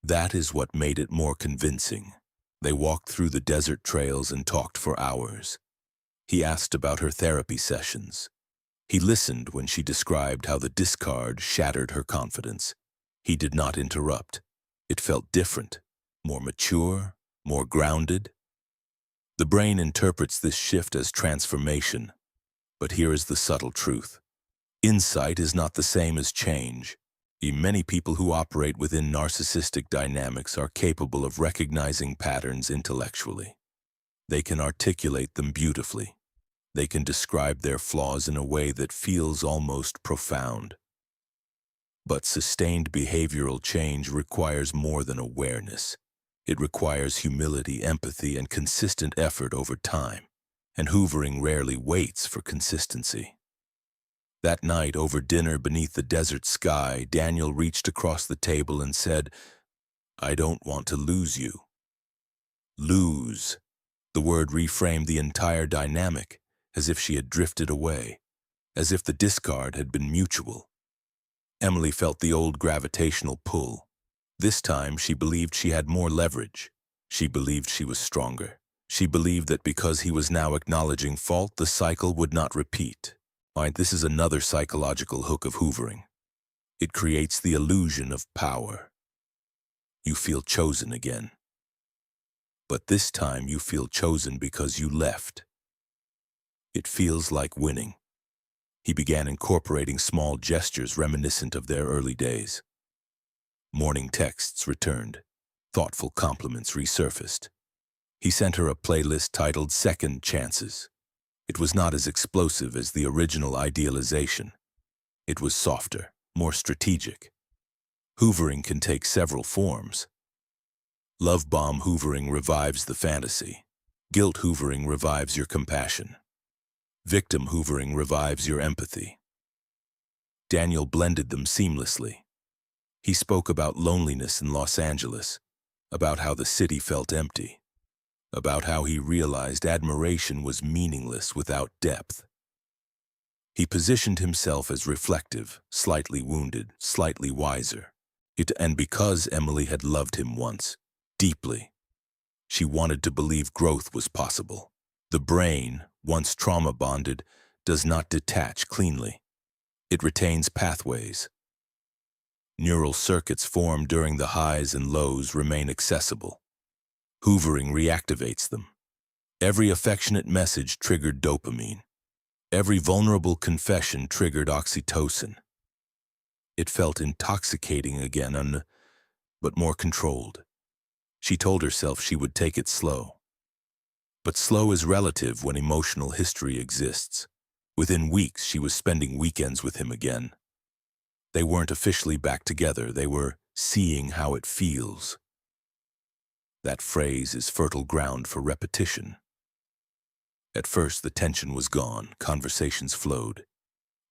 That is what made it more convincing. They walked through the desert trails and talked for hours. He asked about her therapy sessions. He listened when she described how the discard shattered her confidence. He did not interrupt. It felt different, more mature, more grounded. The brain interprets this shift as transformation. But here is the subtle truth. Insight is not the same as change. Many people who operate within narcissistic dynamics are capable of recognizing patterns intellectually. They can articulate them beautifully. They can describe their flaws in a way that feels almost profound. But sustained behavioral change requires more than awareness. It requires humility, empathy, and consistent effort over time. And hoovering rarely waits for consistency. That night, over dinner beneath the desert sky, Daniel reached across the table and said, "I don't want to lose you." Lose. The word reframed the entire dynamic, as if she had drifted away, as if the discard had been mutual. Emily felt the old gravitational pull. This time, she believed she had more leverage. She believed she was stronger. She believed that because he was now acknowledging fault, the cycle would not repeat. This is another psychological hook of hoovering. It creates the illusion of power. You feel chosen again. But this time you feel chosen because you left. It feels like winning. He began incorporating small gestures reminiscent of their early days. Morning texts returned. Thoughtful compliments resurfaced. He sent her a playlist titled Second Chances. It was not as explosive as the original Idealization. It was softer, more strategic. Hoovering can take several forms. Love bomb hoovering revives the fantasy. Guilt hoovering revives your compassion. Victim hoovering revives your empathy. Daniel blended them seamlessly. He spoke about loneliness in Los Angeles, about how the city felt empty, about how he realized admiration was meaningless without depth. He positioned himself as reflective, slightly wounded, slightly wiser. And because Emily had loved him once, deeply, she wanted to believe growth was possible. The brain, once trauma-bonded, does not detach cleanly. It retains pathways. Neural circuits formed during the highs and lows remain accessible. Hoovering reactivates them. Every affectionate message triggered dopamine. Every vulnerable confession triggered oxytocin. It felt intoxicating again, but more controlled. She told herself she would take it slow. But slow is relative when emotional history exists. Within weeks, she was spending weekends with him again. They weren't officially back together, they were seeing how it feels. That phrase is fertile ground for repetition. At first, the tension was gone, conversations flowed.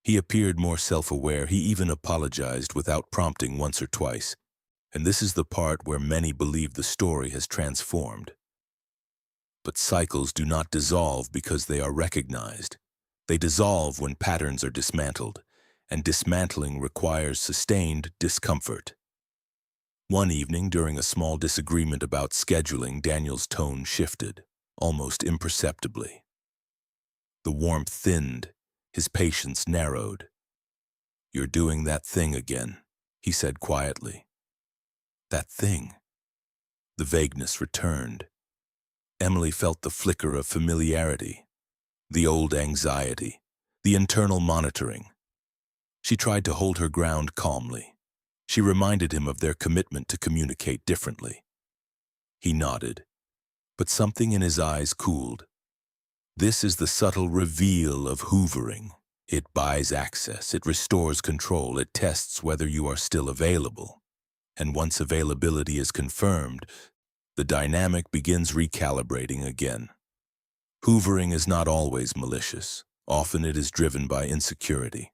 He appeared more self-aware, he even apologized without prompting once or twice. And this is the part where many believe the story has transformed. But cycles do not dissolve because they are recognized. They dissolve when patterns are dismantled, and dismantling requires sustained discomfort. One evening, during a small disagreement about scheduling, Daniel's tone shifted, almost imperceptibly. The warmth thinned, his patience narrowed. "You're doing that thing again," he said quietly. That thing. The vagueness returned. Emily felt the flicker of familiarity, the old anxiety, the internal monitoring. She tried to hold her ground calmly. She reminded him of their commitment to communicate differently. He nodded, but something in his eyes cooled. This is the subtle reveal of hoovering. It buys access, it restores control, it tests whether you are still available. And once availability is confirmed, the dynamic begins recalibrating again. Hoovering is not always malicious. Often it is driven by insecurity.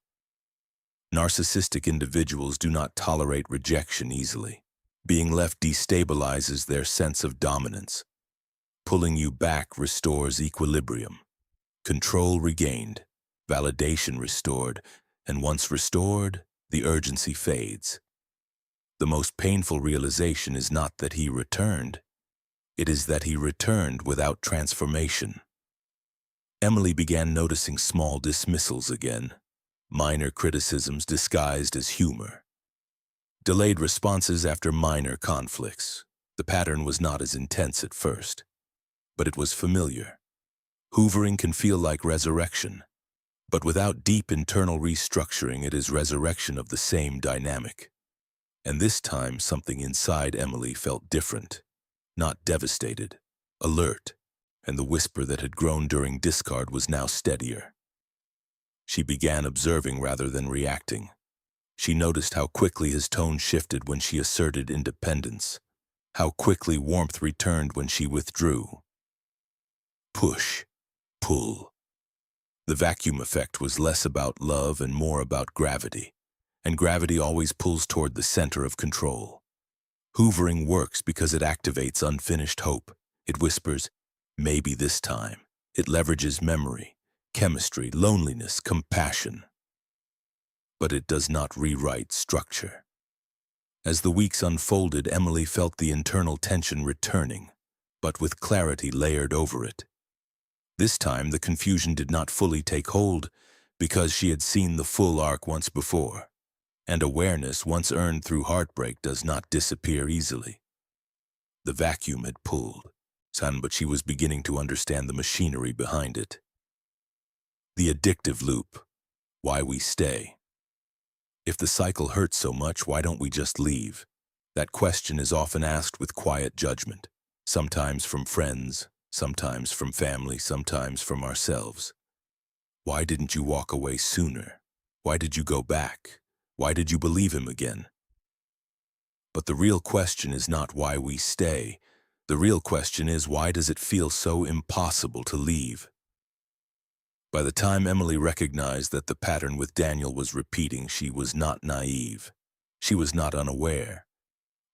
Narcissistic individuals do not tolerate rejection easily. Being left destabilizes their sense of dominance. Pulling you back restores equilibrium. Control regained, validation restored, and once restored, the urgency fades. The most painful realization is not that he returned. It is that he returned without transformation. Emily began noticing small dismissals again, minor criticisms disguised as humor. Delayed responses after minor conflicts. The pattern was not as intense at first, but it was familiar. Hoovering can feel like resurrection, but without deep internal restructuring, it is resurrection of the same dynamic. And this time, something inside Emily felt different, not devastated, alert, and the whisper that had grown during discard was now steadier. She began observing rather than reacting. She noticed how quickly his tone shifted when she asserted independence, how quickly warmth returned when she withdrew. Push, pull. The vacuum effect was less about love and more about gravity, and gravity always pulls toward the center of control. Hoovering works because it activates unfinished hope. It whispers, maybe this time. It leverages memory, chemistry, loneliness, compassion. But it does not rewrite structure. As the weeks unfolded, Emily felt the internal tension returning, but with clarity layered over it. This time, the confusion did not fully take hold because she had seen the full arc once before, and awareness once earned through heartbreak does not disappear easily. The vacuum had pulled, but she was beginning to understand the machinery behind it. The addictive loop, why we stay. If the cycle hurts so much, why don't we just leave? That question is often asked with quiet judgment. sometimes from friends, sometimes from family, sometimes from ourselves. Why didn't you walk away sooner? Why did you go back? Why did you believe him again? But the real question is not why we stay. The real question is, why does it feel so impossible to leave? By the time Emily recognized that the pattern with Daniel was repeating, she was not naive. She was not unaware.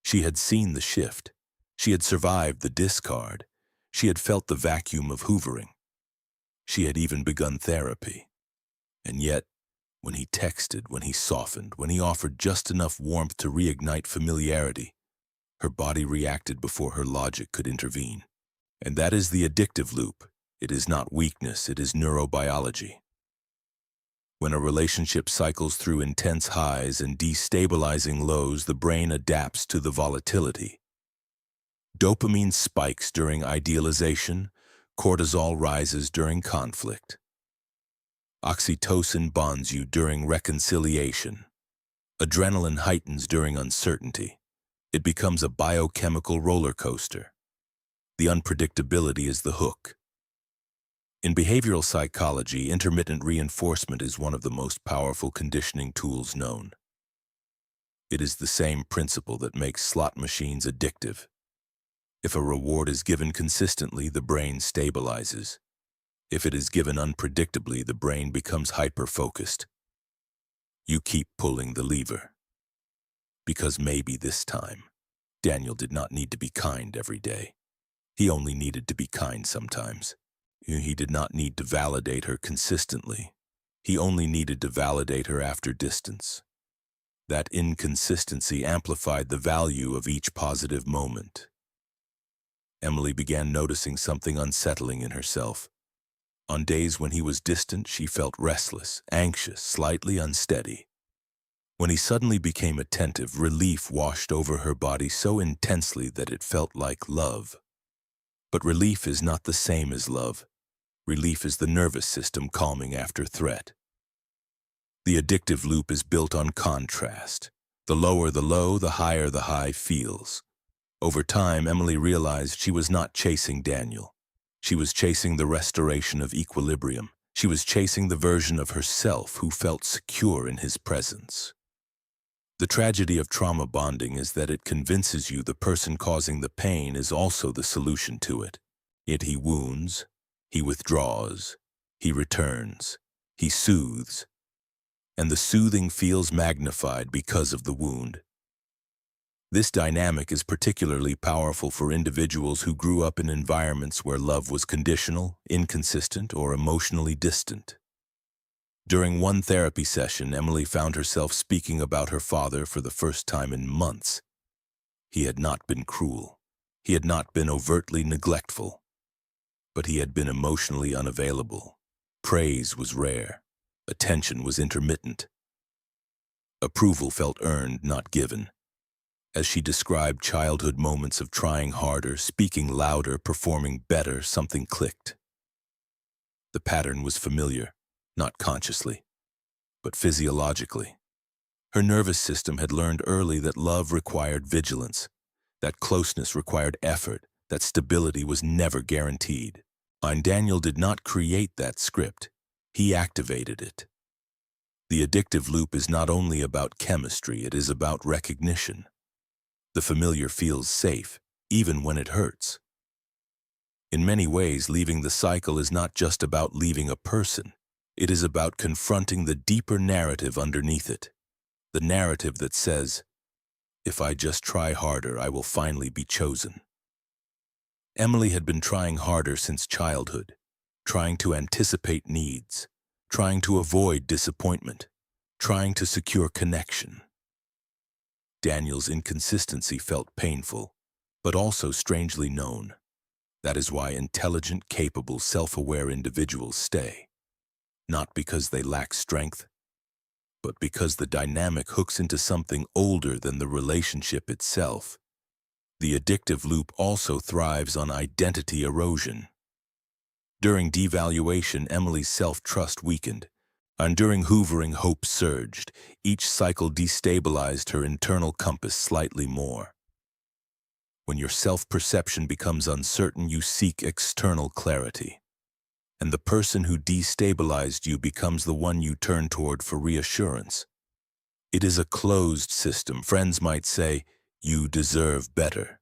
She had seen the shift. She had survived the discard. She had felt the vacuum of hoovering. She had even begun therapy. And yet, when he texted, when he softened, when he offered just enough warmth to reignite familiarity, her body reacted before her logic could intervene. And that is the addictive loop. It is not weakness, it is neurobiology. When a relationship cycles through intense highs and destabilizing lows, the brain adapts to the volatility. Dopamine spikes during idealization, cortisol rises during conflict. Oxytocin bonds you during reconciliation. Adrenaline heightens during uncertainty. It becomes a biochemical roller coaster. The unpredictability is the hook. In behavioral psychology, intermittent reinforcement is one of the most powerful conditioning tools known. It is the same principle that makes slot machines addictive. If a reward is given consistently, the brain stabilizes. If it is given unpredictably, the brain becomes hyper-focused. You keep pulling the lever. Because maybe this time, Daniel did not need to be kind every day. He only needed to be kind sometimes. He did not need to validate her consistently. He only needed to validate her after distance. That inconsistency amplified the value of each positive moment. Emily began noticing something unsettling in herself. On days when he was distant, she felt restless, anxious, slightly unsteady. When he suddenly became attentive, relief washed over her body so intensely that it felt like love. But relief is not the same as love. Relief is the nervous system calming after threat. The addictive loop is built on contrast. The lower the low, the higher the high feels. Over time, Emily realized she was not chasing Daniel. She was chasing the restoration of equilibrium. She was chasing the version of herself who felt secure in his presence. The tragedy of trauma bonding is that it convinces you the person causing the pain is also the solution to it. Yet he wounds, he withdraws, he returns, he soothes, and the soothing feels magnified because of the wound. This dynamic is particularly powerful for individuals who grew up in environments where love was conditional, inconsistent, or emotionally distant. During one therapy session, Emily found herself speaking about her father for the first time in months. He had not been cruel. He had not been overtly neglectful. But he had been emotionally unavailable. Praise was rare. Attention was intermittent. Approval felt earned, not given. As she described childhood moments of trying harder, speaking louder, performing better, something clicked. The pattern was familiar, not consciously, but physiologically. Her nervous system had learned early that love required vigilance, that closeness required effort, that stability was never guaranteed. And Daniel did not create that script. He activated it. The addictive loop is not only about chemistry, it is about recognition. The familiar feels safe, even when it hurts. In many ways, leaving the cycle is not just about leaving a person. It is about confronting the deeper narrative underneath it. The narrative that says, if I just try harder, I will finally be chosen. Emily had been trying harder since childhood, trying to anticipate needs, trying to avoid disappointment, trying to secure connection. Daniel's inconsistency felt painful, but also strangely known. That is why intelligent, capable, self-aware individuals stay. Not because they lack strength, but because the dynamic hooks into something older than the relationship itself. The addictive loop also thrives on identity erosion. During devaluation, Emily's self-trust weakened, and during hoovering, hope surged. Each cycle destabilized her internal compass slightly more. When your self-perception becomes uncertain, you seek external clarity. And the person who destabilized you becomes the one you turn toward for reassurance. It is a closed system. Friends might say, you deserve better.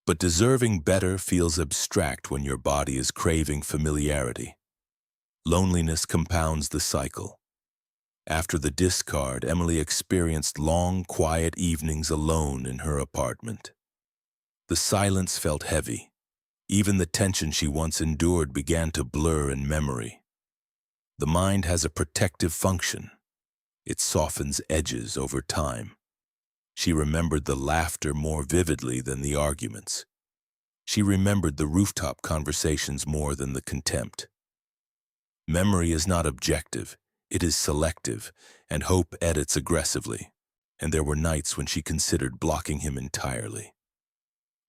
But deserving better feels abstract when your body is craving familiarity. Loneliness compounds the cycle. After the discard, Emily experienced long, quiet evenings alone in her apartment. The silence felt heavy. Even the tension she once endured began to blur in memory. The mind has a protective function. It softens edges over time. She remembered the laughter more vividly than the arguments. She remembered the rooftop conversations more than the contempt. Memory is not objective, it is selective, and hope edits aggressively. And there were nights when she considered blocking him entirely.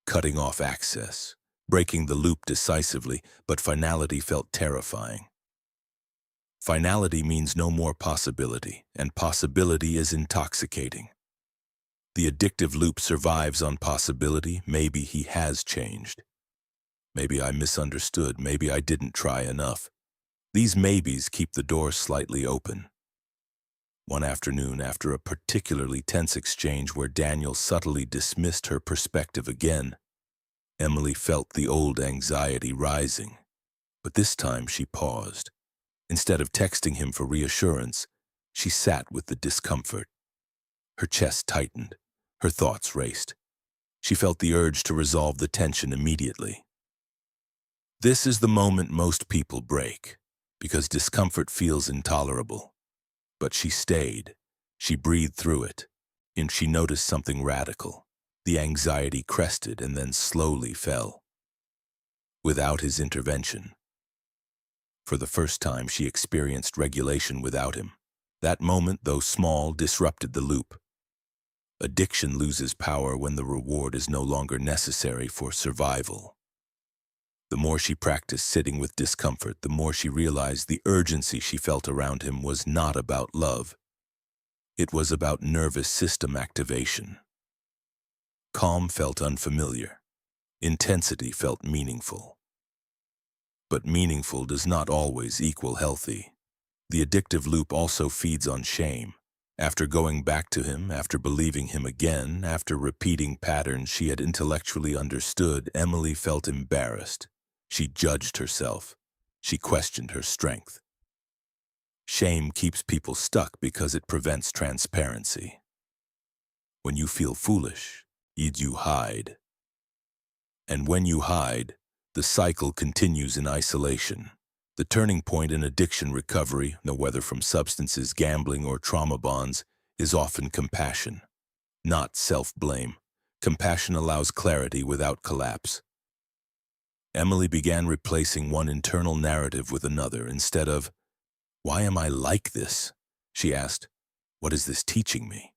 Cutting off access, breaking the loop decisively, but finality felt terrifying. Finality means no more possibility, and possibility is intoxicating. The addictive loop survives on possibility. Maybe he has changed. Maybe I misunderstood. Maybe I didn't try enough. These maybes keep the door slightly open. One afternoon, after a particularly tense exchange where Daniel subtly dismissed her perspective again, Emily felt the old anxiety rising. But this time she paused. Instead of texting him for reassurance, she sat with the discomfort. Her chest tightened. Her thoughts raced. She felt the urge to resolve the tension immediately. This is the moment most people break, because discomfort feels intolerable. But she stayed. She breathed through it, and she noticed something radical. The anxiety crested and then slowly fell. Without his intervention. For the first time, she experienced regulation without him. That moment, though small, disrupted the loop. Addiction loses power when the reward is no longer necessary for survival. The more she practiced sitting with discomfort, the more she realized the urgency she felt around him was not about love. It was about nervous system activation. Calm felt unfamiliar. Intensity felt meaningful. But meaningful does not always equal healthy. The addictive loop also feeds on shame. After going back to him, after believing him again, after repeating patterns she had intellectually understood, Emily felt embarrassed. She judged herself. She questioned her strength. Shame keeps people stuck because it prevents transparency. When you feel foolish, you hide. And when you hide, the cycle continues in isolation. The turning point in addiction recovery, whether from substances, gambling, or trauma bonds, is often compassion, not self-blame. Compassion allows clarity without collapse. Emily began replacing one internal narrative with another. Instead of, "Why am I like this?" she asked, "What is this teaching me?"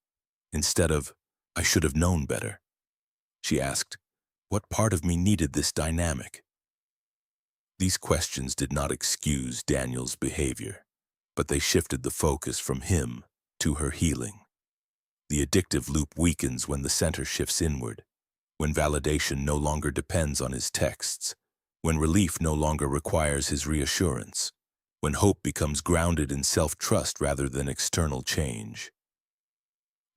Instead of, "I should have known better," she asked, "What part of me needed this dynamic?" These questions did not excuse Daniel's behavior, but they shifted the focus from him to her healing. The addictive loop weakens when the center shifts inward, when validation no longer depends on his texts, when relief no longer requires his reassurance, when hope becomes grounded in self-trust rather than external change.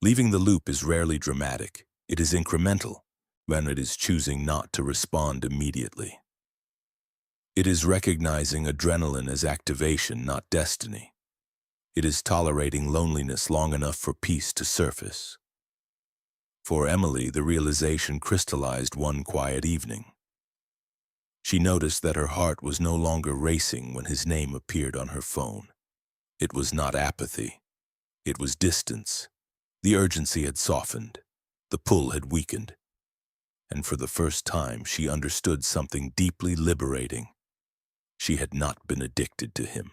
Leaving the loop is rarely dramatic. It is incremental, when it is choosing not to respond immediately. It is recognizing adrenaline as activation, not destiny. It is tolerating loneliness long enough for peace to surface. For Emily, the realization crystallized one quiet evening. She noticed that her heart was no longer racing when his name appeared on her phone. It was not apathy. It was distance. The urgency had softened. The pull had weakened. And for the first time, she understood something deeply liberating. She had not been addicted to him.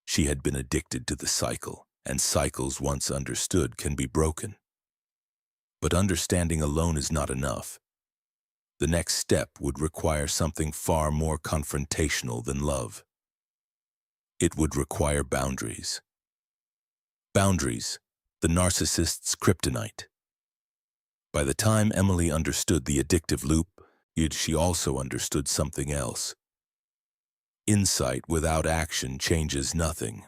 She had been addicted to the cycle, and cycles once understood can be broken. But understanding alone is not enough. The next step would require something far more confrontational than love. It would require boundaries. Boundaries, the narcissist's kryptonite. By the time Emily understood the addictive loop, she also understood something else. Insight without action changes nothing.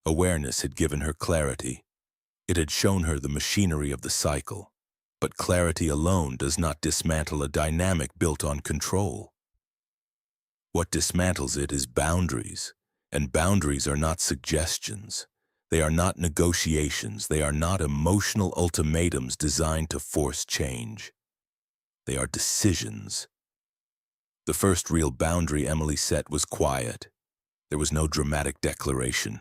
Awareness had given her clarity. It had shown her the machinery of the cycle. But clarity alone does not dismantle a dynamic built on control. What dismantles it is boundaries, and boundaries are not suggestions. They are not negotiations. They are not emotional ultimatums designed to force change. They are decisions. The first real boundary Emily set was quiet. There was no dramatic declaration,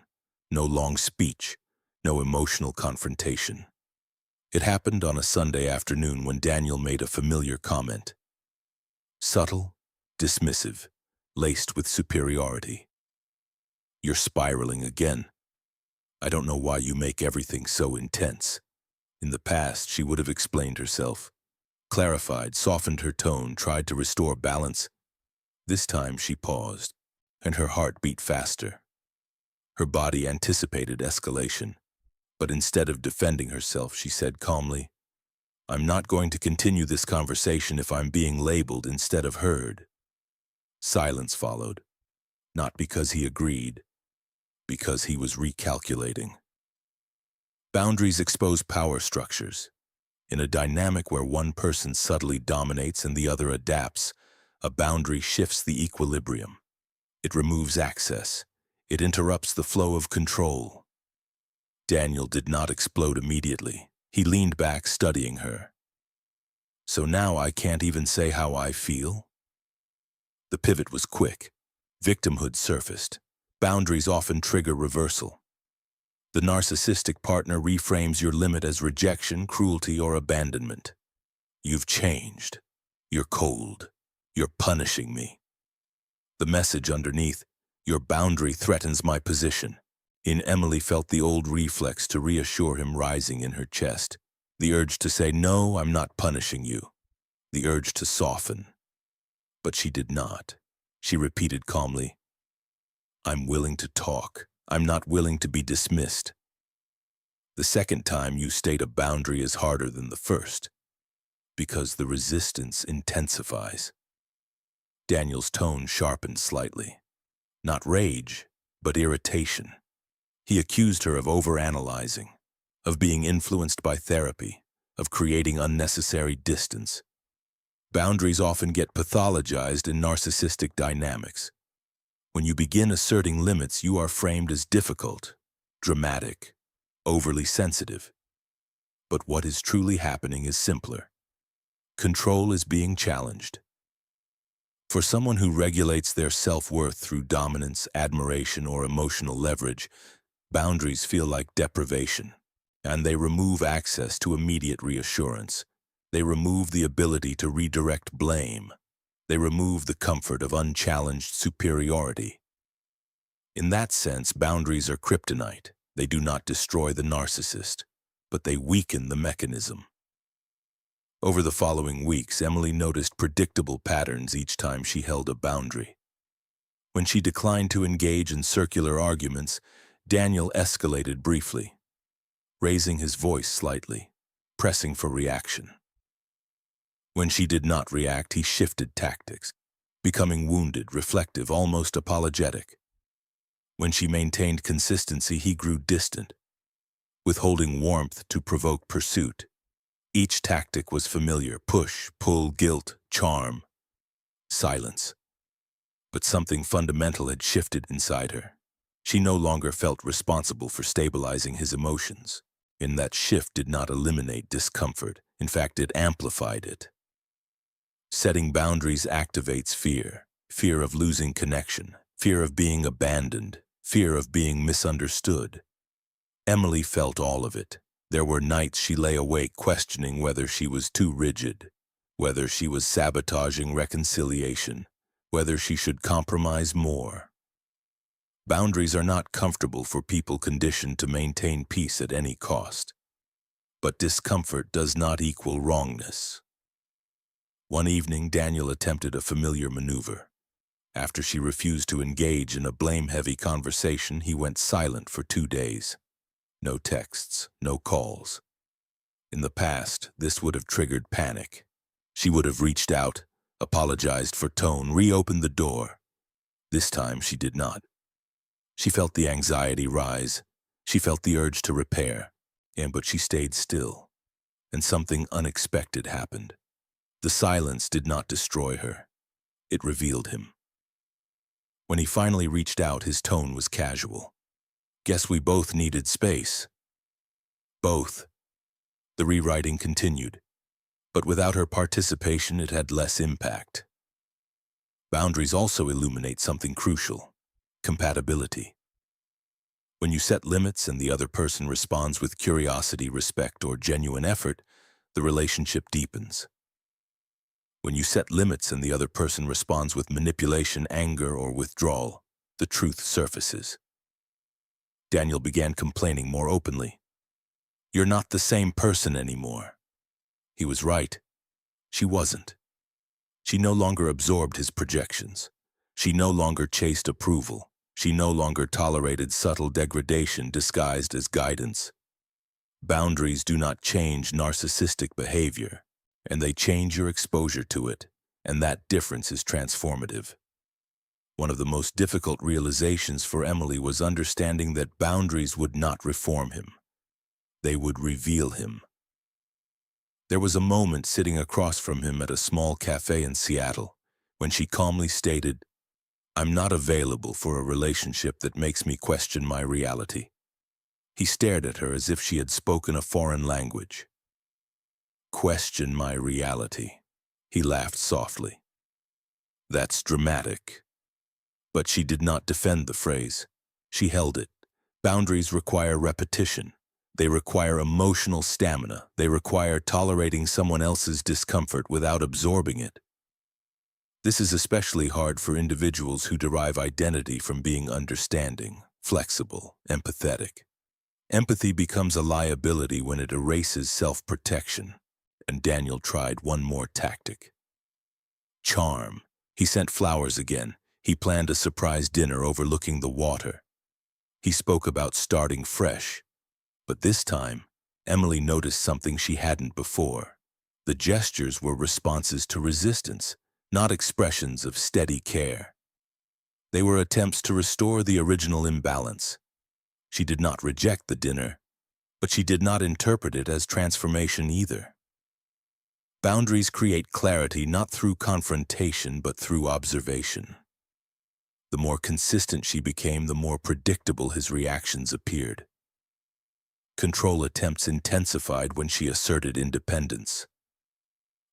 no long speech, no emotional confrontation. It happened on a Sunday afternoon when Daniel made a familiar comment. Subtle, dismissive, laced with superiority. You're spiraling again. I don't know why you make everything so intense. In the past, she would have explained herself, clarified, softened her tone, tried to restore balance. This time she paused, and her heart beat faster. Her body anticipated escalation, but instead of defending herself, she said calmly, I'm not going to continue this conversation if I'm being labeled instead of heard. Silence followed, not because he agreed, because he was recalculating. Boundaries expose power structures. In a dynamic where one person subtly dominates and the other adapts, a boundary shifts the equilibrium. It removes access. It interrupts the flow of control. Daniel did not explode immediately. He leaned back, studying her. So now I can't even say how I feel? The pivot was quick. Victimhood surfaced. Boundaries often trigger reversal. The narcissistic partner reframes your limit as rejection, cruelty, or abandonment. You've changed. You're cold. You're punishing me. The message underneath, your boundary threatens my position. In Emily felt the old reflex to reassure him rising in her chest. The urge to say, no, I'm not punishing you. The urge to soften. But she did not. She repeated calmly, I'm willing to talk. I'm not willing to be dismissed. The second time you state a boundary is harder than the first, because the resistance intensifies. Daniel's tone sharpened slightly. Not rage, but irritation. He accused her of overanalyzing, of being influenced by therapy, of creating unnecessary distance. Boundaries often get pathologized in narcissistic dynamics. When you begin asserting limits, you are framed as difficult, dramatic, overly sensitive. But what is truly happening is simpler. Control is being challenged. For someone who regulates their self-worth through dominance, admiration, or emotional leverage, boundaries feel like deprivation, and they remove access to immediate reassurance. They remove the ability to redirect blame. They remove the comfort of unchallenged superiority. In that sense, boundaries are kryptonite. They do not destroy the narcissist, but they weaken the mechanism. Over the following weeks, Emily noticed predictable patterns each time she held a boundary. When she declined to engage in circular arguments, Daniel escalated briefly, raising his voice slightly, pressing for reaction. When she did not react, he shifted tactics, becoming wounded, reflective, almost apologetic. When she maintained consistency, he grew distant, withholding warmth to provoke pursuit. Each tactic was familiar: push, pull, guilt, charm, silence. But something fundamental had shifted inside her. She no longer felt responsible for stabilizing his emotions. And that shift did not eliminate discomfort. In fact, it amplified it. Setting boundaries activates fear. Fear of losing connection. Fear of being abandoned. Fear of being misunderstood. Emily felt all of it. There were nights she lay awake questioning whether she was too rigid, whether she was sabotaging reconciliation, whether she should compromise more. Boundaries are not comfortable for people conditioned to maintain peace at any cost. But discomfort does not equal wrongness. One evening, Daniel attempted a familiar maneuver. After she refused to engage in a blame-heavy conversation, he went silent for 2 days. No texts, no calls. In the past, this would have triggered panic. She would have reached out, apologized for tone, reopened the door. This time she did not. She felt the anxiety rise. She felt the urge to repair. But she stayed still. And something unexpected happened. The silence did not destroy her. It revealed him. When he finally reached out, his tone was casual. Guess we both needed space. Both. The rewriting continued. But without her participation, it had less impact. Boundaries also illuminate something crucial: compatibility. When you set limits and the other person responds with curiosity, respect, or genuine effort, the relationship deepens. When you set limits and the other person responds with manipulation, anger, or withdrawal, the truth surfaces. Daniel began complaining more openly. "You're not the same person anymore." He was right. She wasn't. She no longer absorbed his projections. She no longer chased approval. She no longer tolerated subtle degradation disguised as guidance. Boundaries do not change narcissistic behavior, and they change your exposure to it, and that difference is transformative. One of the most difficult realizations for Emily was understanding that boundaries would not reform him. They would reveal him. There was a moment sitting across from him at a small cafe in Seattle when she calmly stated, "I'm not available for a relationship that makes me question my reality." He stared at her as if she had spoken a foreign language. "Question my reality." He laughed softly. "That's dramatic." But she did not defend the phrase. She held it. Boundaries require repetition. They require emotional stamina. They require tolerating someone else's discomfort without absorbing it. This is especially hard for individuals who derive identity from being understanding, flexible, empathetic. Empathy becomes a liability when it erases self-protection, and Daniel tried one more tactic. Charm. He sent flowers again. He planned a surprise dinner overlooking the water. He spoke about starting fresh. But this time, Emily noticed something she hadn't before. The gestures were responses to resistance, not expressions of steady care. They were attempts to restore the original imbalance. She did not reject the dinner, but she did not interpret it as transformation either. Boundaries create clarity not through confrontation, but through observation. The more consistent she became, the more predictable his reactions appeared. Control attempts intensified when she asserted independence.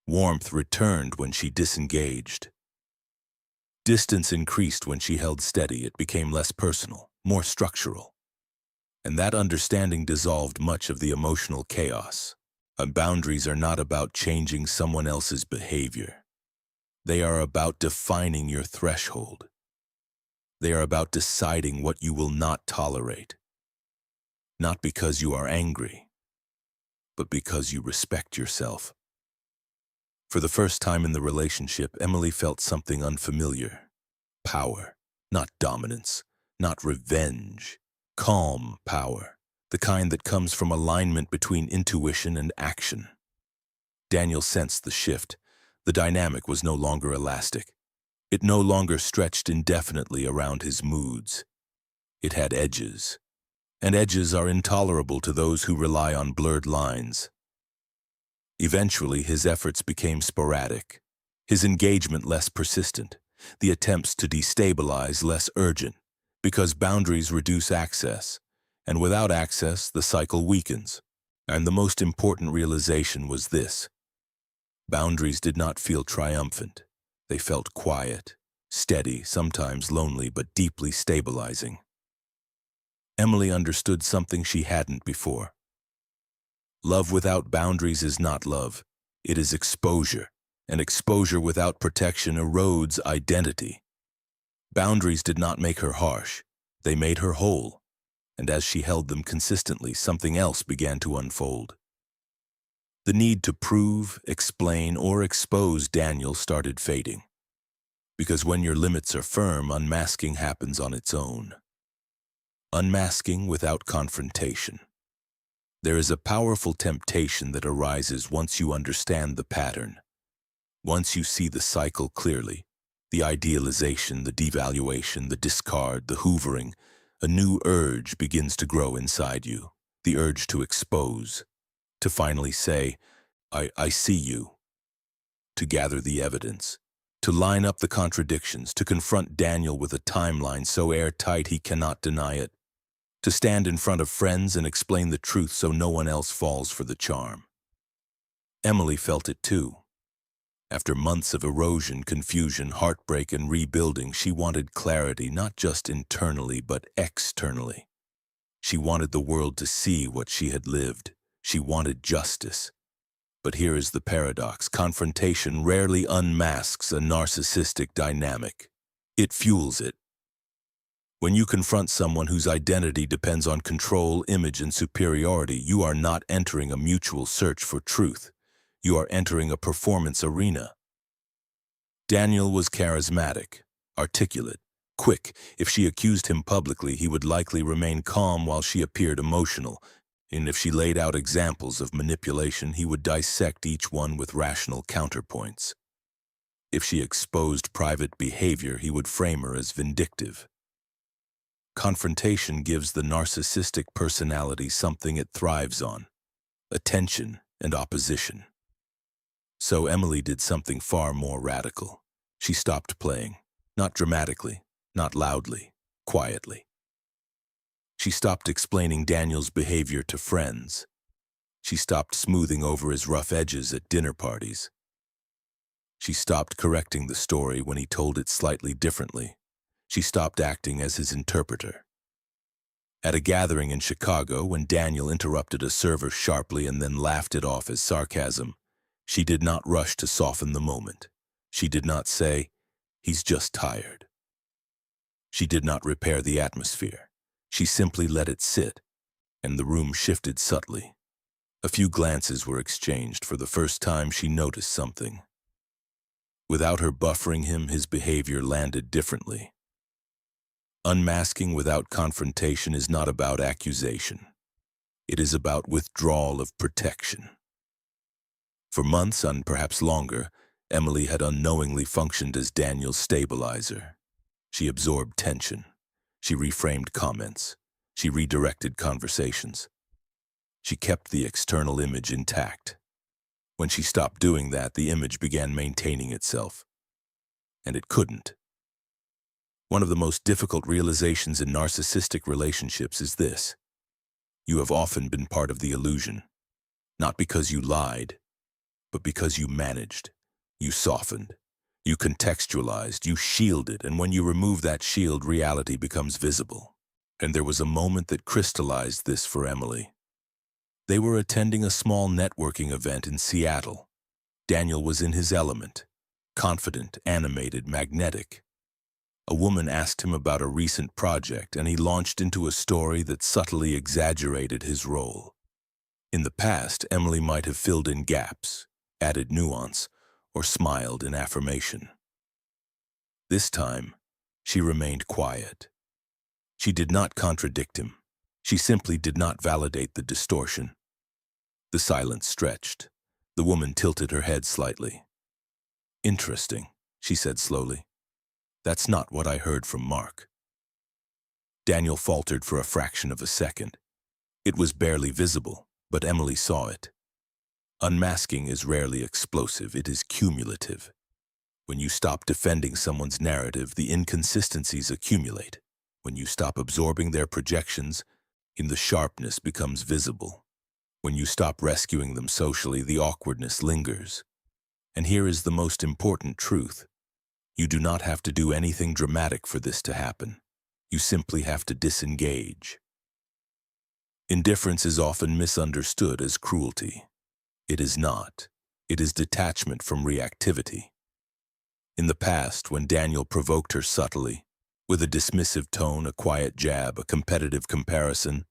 Warmth returned when she disengaged. Distance increased when she held steady. It became less personal, more structural. And that understanding dissolved much of the emotional chaos. Boundaries are not about changing someone else's behavior. They are about defining your threshold. They are about deciding what you will not tolerate. Not because you are angry, but because you respect yourself. For the first time in the relationship, Emily felt something unfamiliar. Power, not dominance, not revenge. Calm power, the kind that comes from alignment between intuition and action. Daniel sensed the shift. The dynamic was no longer elastic. It no longer stretched indefinitely around his moods. It had edges. And edges are intolerable to those who rely on blurred lines. Eventually, his efforts became sporadic, his engagement less persistent, the attempts to destabilize less urgent, because boundaries reduce access, and without access, the cycle weakens. And the most important realization was this: boundaries did not feel triumphant. They felt quiet, steady, sometimes lonely, but deeply stabilizing. Emily understood something she hadn't before. Love without boundaries is not love. It is exposure, and exposure without protection erodes identity. Boundaries did not make her harsh. They made her whole. And as she held them consistently, something else began to unfold. The need to prove, explain, or expose Daniel started fading. Because when your limits are firm, unmasking happens on its own. Unmasking without confrontation. There is a powerful temptation that arises once you understand the pattern. Once you see the cycle clearly, the idealization, the devaluation, the discard, the hoovering, a new urge begins to grow inside you. The urge to expose, to finally say, I see you, to gather the evidence, to line up the contradictions, to confront Daniel with a timeline so airtight he cannot deny it, to stand in front of friends and explain the truth so no one else falls for the charm. Emily felt it too. After months of erosion, confusion, heartbreak, and rebuilding, she wanted clarity not just internally but externally. She wanted the world to see what she had lived. She wanted justice. But here is the paradox. Confrontation rarely unmasks a narcissistic dynamic. It fuels it. When you confront someone whose identity depends on control, image, and superiority, you are not entering a mutual search for truth. You are entering a performance arena. Daniel was charismatic, articulate, quick. If she accused him publicly, he would likely remain calm while she appeared emotional. And if she laid out examples of manipulation, he would dissect each one with rational counterpoints. If she exposed private behavior, he would frame her as vindictive. Confrontation gives the narcissistic personality something it thrives on: attention and opposition. So Emily did something far more radical. She stopped playing, not dramatically, not loudly, quietly. She stopped explaining Daniel's behavior to friends. She stopped smoothing over his rough edges at dinner parties. She stopped correcting the story when he told it slightly differently. She stopped acting as his interpreter. At a gathering in Chicago, when Daniel interrupted a server sharply and then laughed it off as sarcasm, she did not rush to soften the moment. She did not say, "He's just tired." She did not repair the atmosphere. She simply let it sit, and the room shifted subtly. A few glances were exchanged. For the first time, she noticed something. Without her buffering him, his behavior landed differently. Unmasking without confrontation is not about accusation. It is about withdrawal of protection. For months, and perhaps longer, Emily had unknowingly functioned as Daniel's stabilizer. She absorbed tension. She reframed comments. She redirected conversations. She kept the external image intact. When she stopped doing that, the image began maintaining itself. And it couldn't. One of the most difficult realizations in narcissistic relationships is this: you have often been part of the illusion, not because you lied, but because you managed, you softened, you contextualized, you shielded, and when you remove that shield, reality becomes visible. And there was a moment that crystallized this for Emily. They were attending a small networking event in Seattle. Daniel was in his element, confident, animated, magnetic. A woman asked him about a recent project, and he launched into a story that subtly exaggerated his role. In the past, Emily might have filled in gaps, added nuance, or smiled in affirmation. This time, she remained quiet. She did not contradict him. She simply did not validate the distortion. The silence stretched. The woman tilted her head slightly. "Interesting," she said slowly. "That's not what I heard from Mark." Daniel faltered for a fraction of a second. It was barely visible, but Emily saw it. Unmasking is rarely explosive, it is cumulative. When you stop defending someone's narrative, the inconsistencies accumulate. When you stop absorbing their projections, the sharpness becomes visible. When you stop rescuing them socially, the awkwardness lingers. And here is the most important truth. You do not have to do anything dramatic for this to happen. You simply have to disengage. Indifference is often misunderstood as cruelty. It is not. It is detachment from reactivity. In the past, when Daniel provoked her subtly, with a dismissive tone, a quiet jab, a competitive comparison,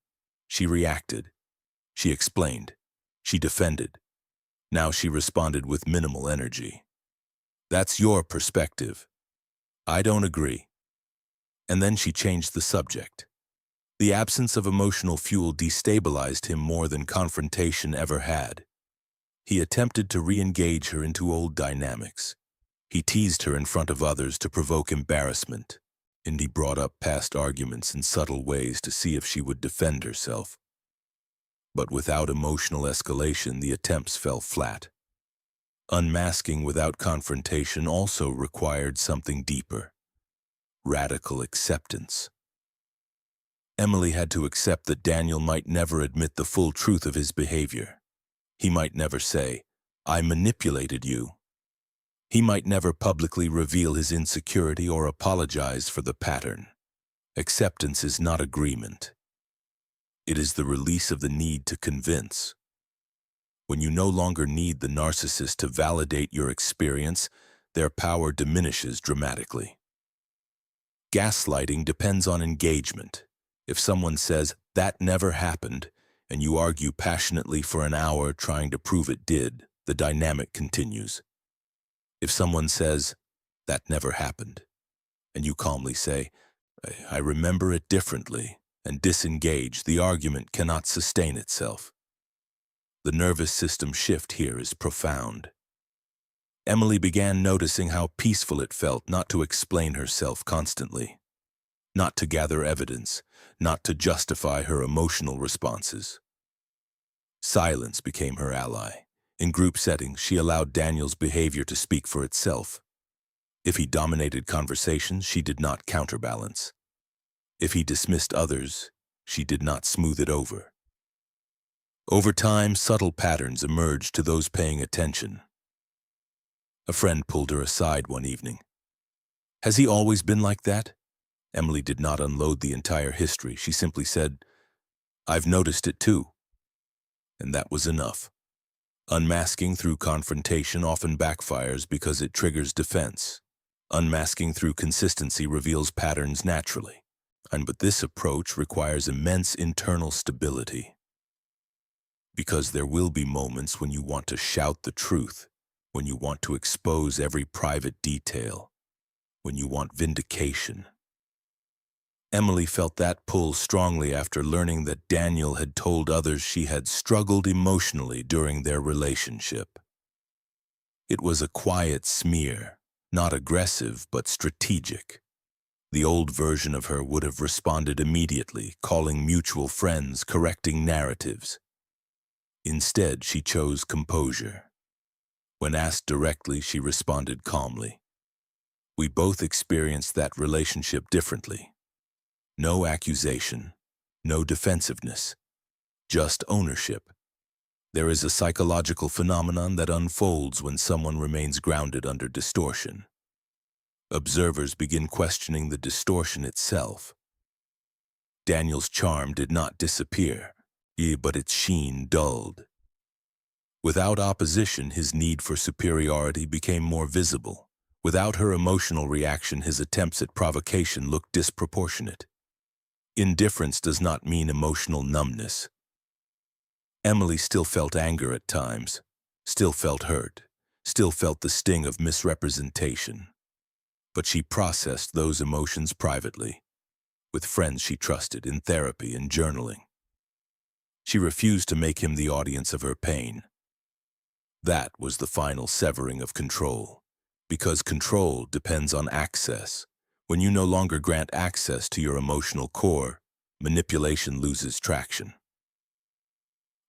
she reacted. She explained. She defended. Now she responded with minimal energy. "That's your perspective. I don't agree." And then she changed the subject. The absence of emotional fuel destabilized him more than confrontation ever had. He attempted to re-engage her into old dynamics. He teased her in front of others to provoke embarrassment, and he brought up past arguments in subtle ways to see if she would defend herself. But without emotional escalation, the attempts fell flat. Unmasking without confrontation also required something deeper: radical acceptance. Emily had to accept that Daniel might never admit the full truth of his behavior. He might never say, "I manipulated you." He might never publicly reveal his insecurity or apologize for the pattern. Acceptance is not agreement. It is the release of the need to convince. When you no longer need the narcissist to validate your experience, their power diminishes dramatically. Gaslighting depends on engagement. If someone says, "That never happened," and you argue passionately for an hour trying to prove it did, the dynamic continues. If someone says, "That never happened," and you calmly say, "I remember it differently," and disengage, the argument cannot sustain itself. The nervous system shift here is profound. Emily began noticing how peaceful it felt not to explain herself constantly, not to gather evidence, not to justify her emotional responses. Silence became her ally. In group settings, she allowed Daniel's behavior to speak for itself. If he dominated conversations, she did not counterbalance. If he dismissed others, she did not smooth it over. Over time, subtle patterns emerged to those paying attention. A friend pulled her aside one evening. "Has he always been like that?" Emily did not unload the entire history. She simply said, "I've noticed it too." And that was enough. Unmasking through confrontation often backfires because it triggers defense. Unmasking through consistency reveals patterns naturally. But this approach requires immense internal stability. Because there will be moments when you want to shout the truth, when you want to expose every private detail, when you want vindication. Emily felt that pull strongly after learning that Daniel had told others she had struggled emotionally during their relationship. It was a quiet smear, not aggressive but strategic. The old version of her would have responded immediately, calling mutual friends, correcting narratives. Instead, she chose composure. When asked directly, she responded calmly. "We both experienced that relationship differently. No accusation, no defensiveness, just ownership. There is a psychological phenomenon that unfolds when someone remains grounded under distortion. Observers begin questioning the distortion itself. Daniel's charm did not disappear, but its sheen dulled. Without opposition, his need for superiority became more visible. Without her emotional reaction, his attempts at provocation looked disproportionate. Indifference does not mean emotional numbness. Emily still felt anger at times, still felt hurt, still felt the sting of misrepresentation. But she processed those emotions privately, with friends she trusted, in therapy and journaling. She refused to make him the audience of her pain. That was the final severing of control, because control depends on access. When you no longer grant access to your emotional core, manipulation loses traction.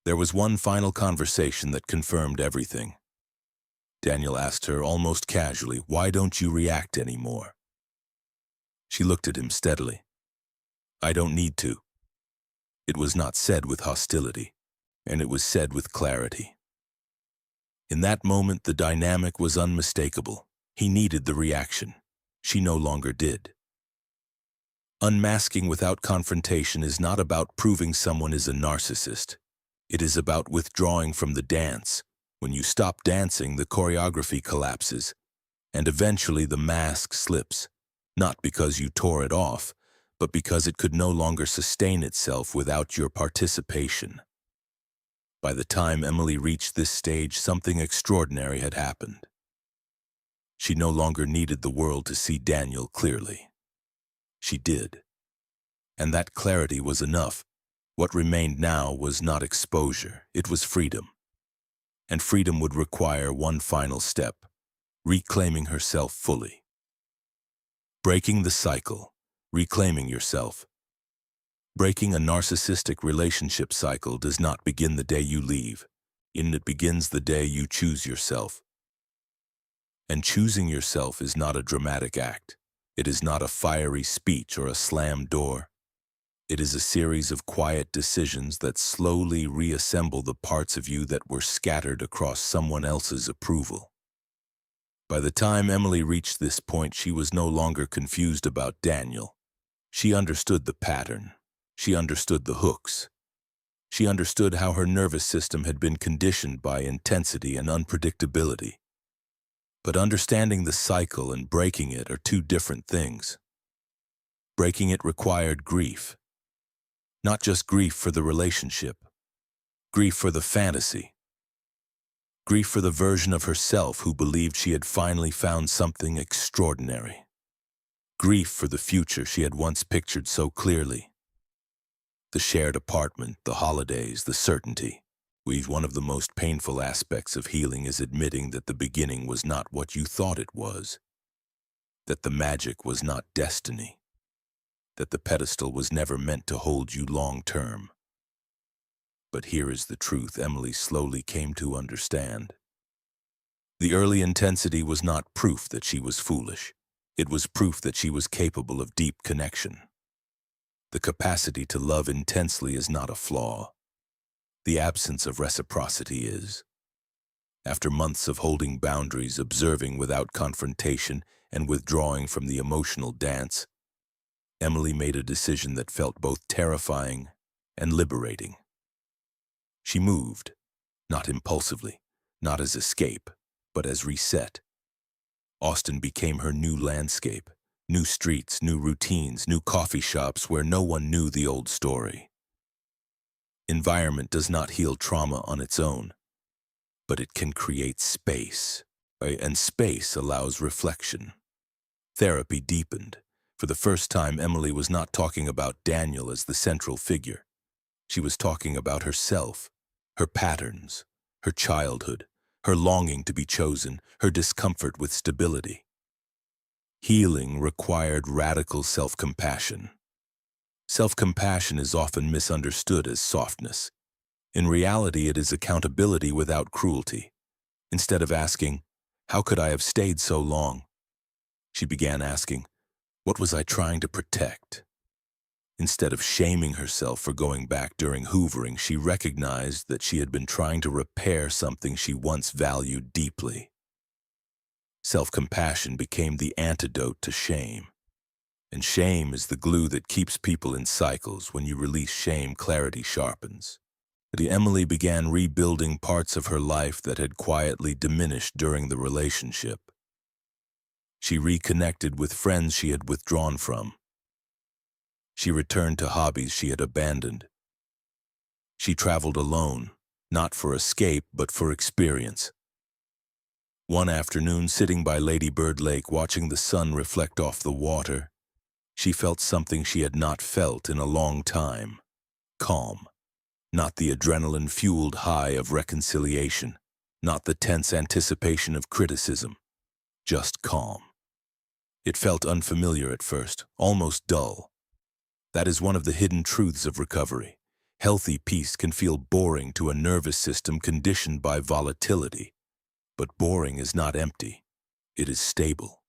There was one final conversation that confirmed everything. Daniel asked her almost casually, "Why don't you react anymore?" She looked at him steadily. "I don't need to." It was not said with hostility, and it was said with clarity. In that moment, the dynamic was unmistakable. He needed the reaction. She no longer did. Unmasking without confrontation is not about proving someone is a narcissist. It is about withdrawing from the dance. When you stop dancing, the choreography collapses, and eventually the mask slips, not because you tore it off, but because it could no longer sustain itself without your participation. By the time Emily reached this stage, something extraordinary had happened. She no longer needed the world to see Daniel clearly. She did. And that clarity was enough. What remained now was not exposure, it was freedom. And freedom would require one final step, reclaiming herself fully. Breaking the cycle, reclaiming yourself. Breaking a narcissistic relationship cycle does not begin the day you leave. It begins the day you choose yourself. And choosing yourself is not a dramatic act. It is not a fiery speech or a slammed door. It is a series of quiet decisions that slowly reassemble the parts of you that were scattered across someone else's approval. By the time Emily reached this point, she was no longer confused about Daniel. She understood the pattern. She understood the hooks. She understood how her nervous system had been conditioned by intensity and unpredictability. But understanding the cycle and breaking it are two different things. Breaking it required grief. Not just grief for the relationship, grief for the fantasy. Grief for the version of herself who believed she had finally found something extraordinary. Grief for the future she had once pictured so clearly. The shared apartment, the holidays, the certainty. One of the most painful aspects of healing is admitting that the beginning was not what you thought it was. That the magic was not destiny. That the pedestal was never meant to hold you long term. But here is the truth Emily slowly came to understand. The early intensity was not proof that she was foolish. It was proof that she was capable of deep connection. The capacity to love intensely is not a flaw. The absence of reciprocity is. After months of holding boundaries, observing without confrontation, and withdrawing from the emotional dance, Emily made a decision that felt both terrifying and liberating. She moved, not impulsively, not as escape, but as reset. Austin became her new landscape, new streets, new routines, new coffee shops where no one knew the old story. Environment does not heal trauma on its own, but it can create space, and space allows reflection. Therapy deepened. For the first time, Emily was not talking about Daniel as the central figure. She was talking about herself, her patterns, her childhood, her longing to be chosen, her discomfort with stability. Healing required radical self-compassion. Self-compassion is often misunderstood as softness. In reality, it is accountability without cruelty. Instead of asking, "How could I have stayed so long?" she began asking, "What was I trying to protect?" Instead of shaming herself for going back during hoovering, she recognized that she had been trying to repair something she once valued deeply. Self-compassion became the antidote to shame. And shame is the glue that keeps people in cycles. When you release shame, clarity sharpens. Emily began rebuilding parts of her life that had quietly diminished during the relationship. She reconnected with friends she had withdrawn from. She returned to hobbies she had abandoned. She traveled alone, not for escape, but for experience. One afternoon, sitting by Lady Bird Lake, watching the sun reflect off the water, she felt something she had not felt in a long time. Calm. Not the adrenaline-fueled high of reconciliation, not the tense anticipation of criticism, just calm. It felt unfamiliar at first, almost dull. That is one of the hidden truths of recovery. Healthy peace can feel boring to a nervous system conditioned by volatility. But boring is not empty. It is stable.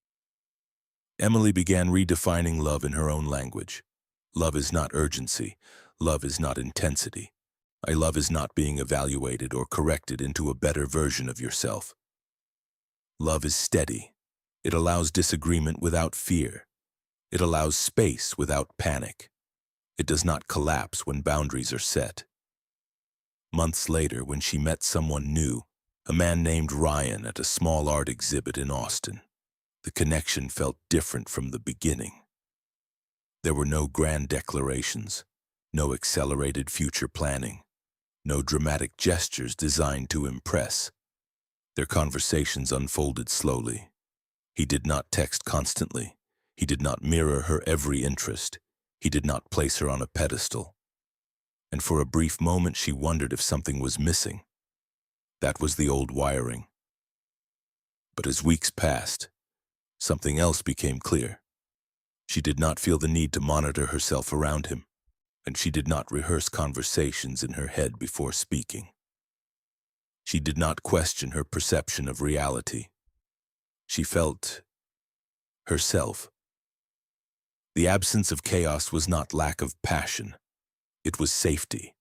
Emily began redefining love in her own language. Love is not urgency. Love is not intensity. Love is not being evaluated or corrected into a better version of yourself. Love is steady. It allows disagreement without fear. It allows space without panic. It does not collapse when boundaries are set. Months later, when she met someone new, a man named Ryan, at a small art exhibit in Austin, the connection felt different from the beginning. There were no grand declarations, no accelerated future planning, no dramatic gestures designed to impress. Their conversations unfolded slowly. He did not text constantly. He did not mirror her every interest. He did not place her on a pedestal. And for a brief moment she wondered if something was missing. That was the old wiring. But as weeks passed, something else became clear. She did not feel the need to monitor herself around him, and she did not rehearse conversations in her head before speaking. She did not question her perception of reality. She felt herself. The absence of chaos was not lack of passion. It was safety.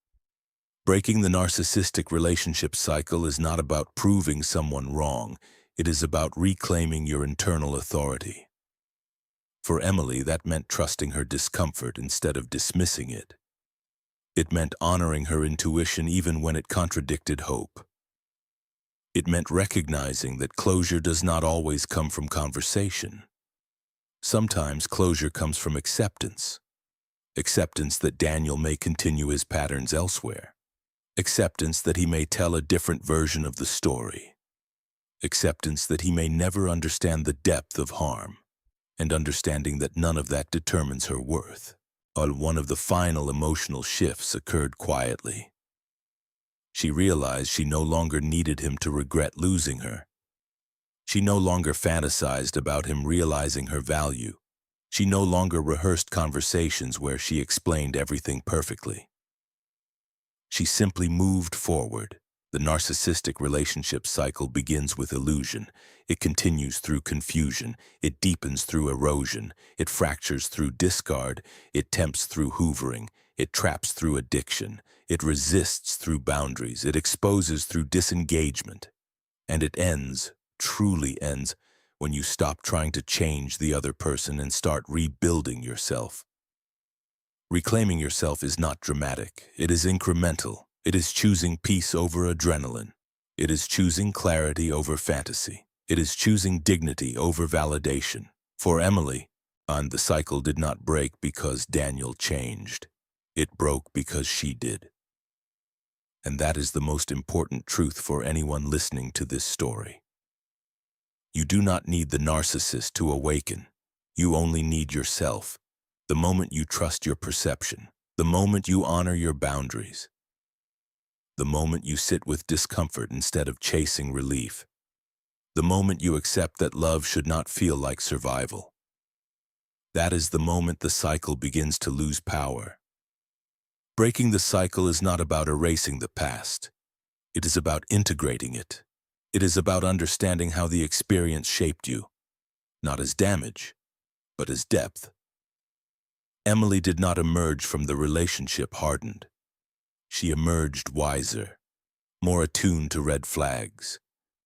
Breaking the narcissistic relationship cycle is not about proving someone wrong. It is about reclaiming your internal authority. For Emily, that meant trusting her discomfort instead of dismissing it. It meant honoring her intuition even when it contradicted hope. It meant recognizing that closure does not always come from conversation. Sometimes closure comes from acceptance. Acceptance that Daniel may continue his patterns elsewhere. Acceptance that he may tell a different version of the story. Acceptance that he may never understand the depth of harm. And understanding that none of that determines her worth. One of the final emotional shifts occurred quietly. She realized she no longer needed him to regret losing her. She no longer fantasized about him realizing her value. She no longer rehearsed conversations where she explained everything perfectly. She simply moved forward. The narcissistic relationship cycle begins with illusion. It continues through confusion. It deepens through erosion. It fractures through discard. It tempts through hoovering. It traps through addiction. It resists through boundaries. It exposes through disengagement. And it ends, truly ends, when you stop trying to change the other person and start rebuilding yourself. Reclaiming yourself is not dramatic. It is incremental. It is choosing peace over adrenaline. It is choosing clarity over fantasy. It is choosing dignity over validation. For Emily, the cycle did not break because Daniel changed. It broke because she did. And that is the most important truth for anyone listening to this story. You do not need the narcissist to awaken. You only need yourself. The moment you trust your perception. The moment you honor your boundaries. The moment you sit with discomfort instead of chasing relief. The moment you accept that love should not feel like survival. That is the moment the cycle begins to lose power. Breaking the cycle is not about erasing the past. It is about integrating it. It is about understanding how the experience shaped you, not as damage, but as depth. Emily did not emerge from the relationship hardened. She emerged wiser, more attuned to red flags,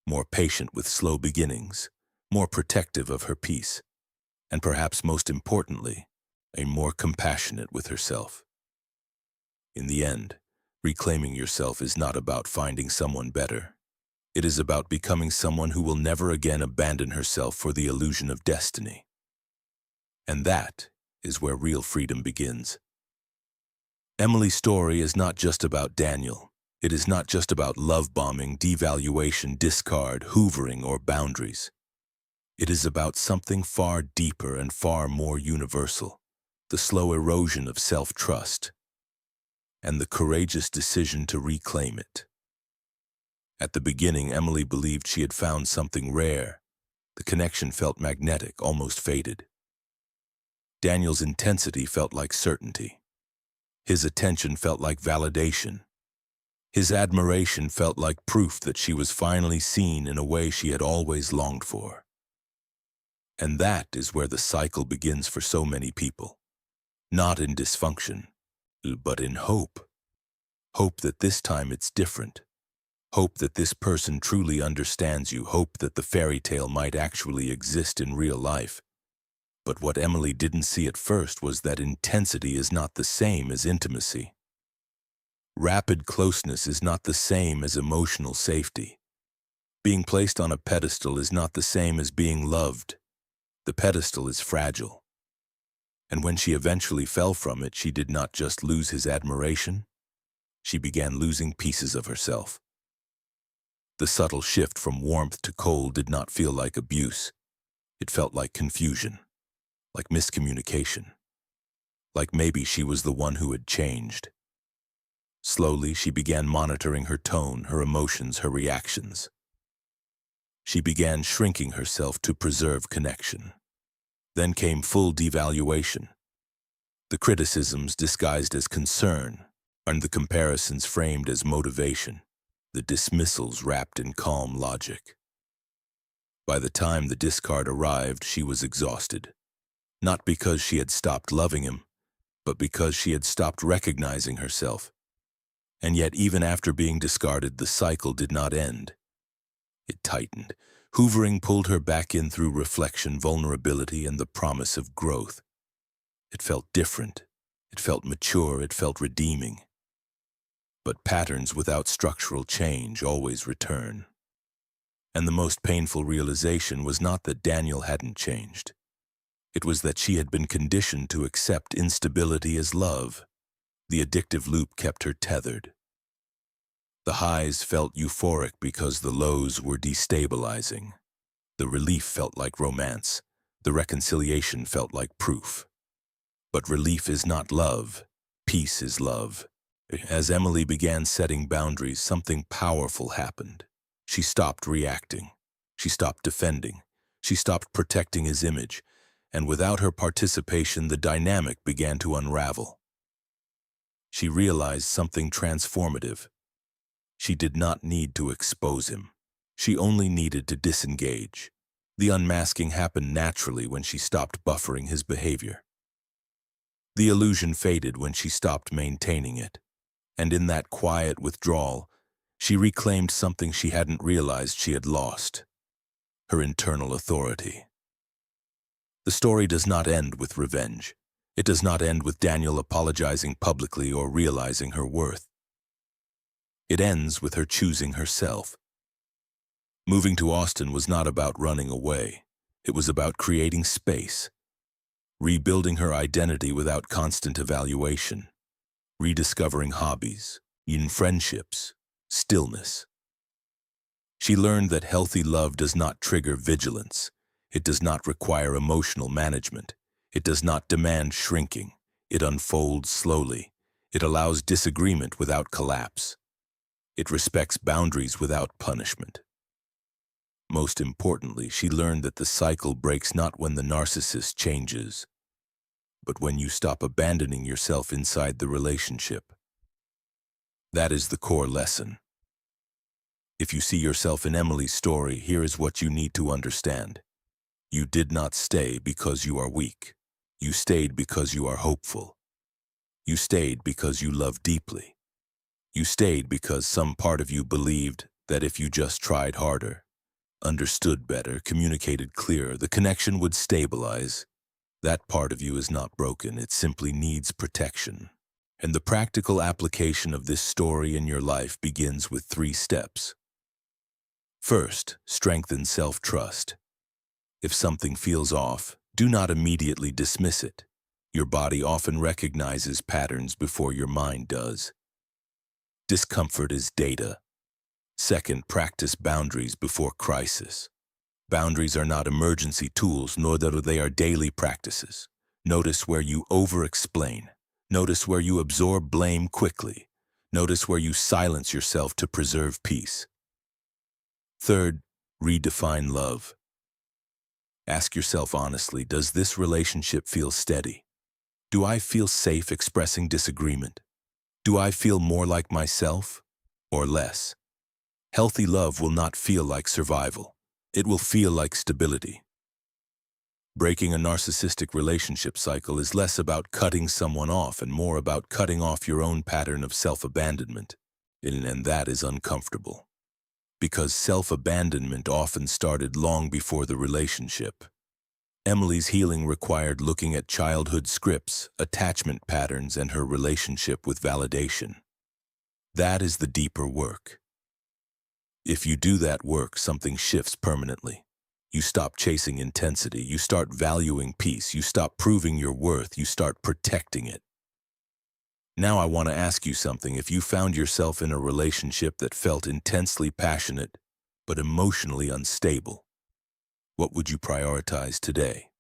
more patient with slow beginnings, more protective of her peace, and perhaps most importantly, more compassionate with herself. In the end, reclaiming yourself is not about finding someone better. It is about becoming someone who will never again abandon herself for the illusion of destiny. And that is where real freedom begins. Emily's story is not just about Daniel. It is not just about love bombing, devaluation, discard, hoovering, or boundaries. It is about something far deeper and far more universal, the slow erosion of self-trust, and the courageous decision to reclaim it. At the beginning, Emily believed she had found something rare. The connection felt magnetic, almost faded. Daniel's intensity felt like certainty. His attention felt like validation. His admiration felt like proof that she was finally seen in a way she had always longed for. And that is where the cycle begins for so many people. Not in dysfunction, but in hope. Hope that this time it's different. Hope that this person truly understands you. Hope that the fairy tale might actually exist in real life. But what Emily didn't see at first was that intensity is not the same as intimacy. Rapid closeness is not the same as emotional safety. Being placed on a pedestal is not the same as being loved. The pedestal is fragile. And when she eventually fell from it, she did not just lose his admiration. She began losing pieces of herself. The subtle shift from warmth to cold did not feel like abuse. It felt like confusion, like miscommunication. like maybe she was the one who had changed. Slowly, she began monitoring her tone, her emotions, her reactions. She began shrinking herself to preserve connection. Then came full devaluation. The criticisms disguised as concern, and the comparisons framed as motivation, the dismissals wrapped in calm logic. By the time the discard arrived, she was exhausted. Not because she had stopped loving him, but because she had stopped recognizing herself. And yet, even after being discarded, the cycle did not end. It tightened. Hoovering pulled her back in through reflection, vulnerability, and the promise of growth. It felt different. It felt mature. It felt redeeming. But patterns without structural change always return. And the most painful realization was not that Daniel hadn't changed. It was that she had been conditioned to accept instability as love. The addictive loop kept her tethered. The highs felt euphoric because the lows were destabilizing. The relief felt like romance. The reconciliation felt like proof. But relief is not love. Peace is love. As Emily began setting boundaries, something powerful happened. She stopped reacting. She stopped defending. She stopped protecting his image. And without her participation, the dynamic began to unravel. She realized something transformative. She did not need to expose him. She only needed to disengage. The unmasking happened naturally when she stopped buffering his behavior. The illusion faded when she stopped maintaining it. And in that quiet withdrawal, she reclaimed something she hadn't realized she had lost: her internal authority. The story does not end with revenge. It does not end with Daniel apologizing publicly or realizing her worth. It ends with her choosing herself. Moving to Austin was not about running away. It was about creating space, rebuilding her identity without constant evaluation, rediscovering hobbies, in friendships, stillness. She learned that healthy love does not trigger vigilance. It does not require emotional management. It does not demand shrinking. It unfolds slowly. It allows disagreement without collapse. It respects boundaries without punishment. Most importantly, she learned that the cycle breaks not when the narcissist changes, but when you stop abandoning yourself inside the relationship. That is the core lesson. If you see yourself in Emily's story, here is what you need to understand. You did not stay because you are weak. You stayed because you are hopeful. You stayed because you love deeply. You stayed because some part of you believed that if you just tried harder, understood better, communicated clearer, the connection would stabilize. That part of you is not broken. It simply needs protection. And the practical application of this story in your life begins with 3 steps. First, strengthen self-trust. If something feels off, do not immediately dismiss it. Your body often recognizes patterns before your mind does. Discomfort is data. Second, practice boundaries before crisis. Boundaries are not emergency tools, nor that they are daily practices. Notice where you over-explain. Notice where you absorb blame quickly. Notice where you silence yourself to preserve peace. Third, redefine love. Ask yourself honestly, does this relationship feel steady? Do I feel safe expressing disagreement? Do I feel more like myself or less? Healthy love will not feel like survival. It will feel like stability. Breaking a narcissistic relationship cycle is less about cutting someone off and more about cutting off your own pattern of self-abandonment. And that is uncomfortable. Because self-abandonment often started long before the relationship. Emily's healing required looking at childhood scripts, attachment patterns, and her relationship with validation. That is the deeper work. If you do that work, something shifts permanently. You stop chasing intensity, you start valuing peace, you stop proving your worth, you start protecting it. Now I want to ask you something. If you found yourself in a relationship that felt intensely passionate, but emotionally unstable, what would you prioritize today?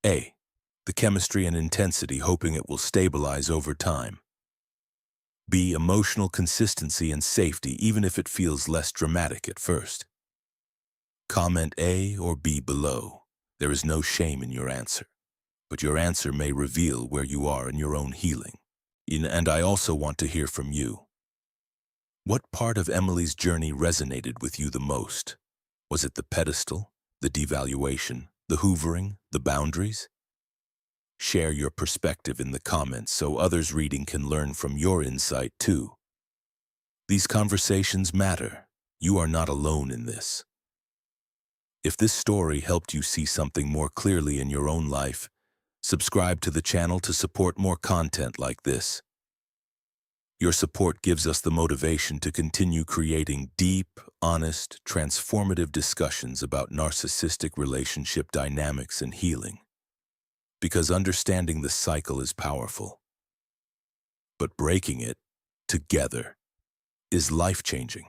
A. the chemistry and intensity, hoping it will stabilize over time. B. Emotional consistency and safety, even if it feels less dramatic at first. Comment A or B below. There is no shame in your answer, but your answer may reveal where you are in your own healing. And I also want to hear from you. What part of Emily's journey resonated with you the most? Was it the pedestal, the devaluation, the hoovering, the boundaries? Share your perspective in the comments so others reading can learn from your insight too. These conversations matter. You are not alone in this. If this story helped you see something more clearly in your own life, subscribe to the channel to support more content like this. Your support gives us the motivation to continue creating deep, honest, transformative discussions about narcissistic relationship dynamics and healing. Because understanding the cycle is powerful, but breaking it together is life-changing.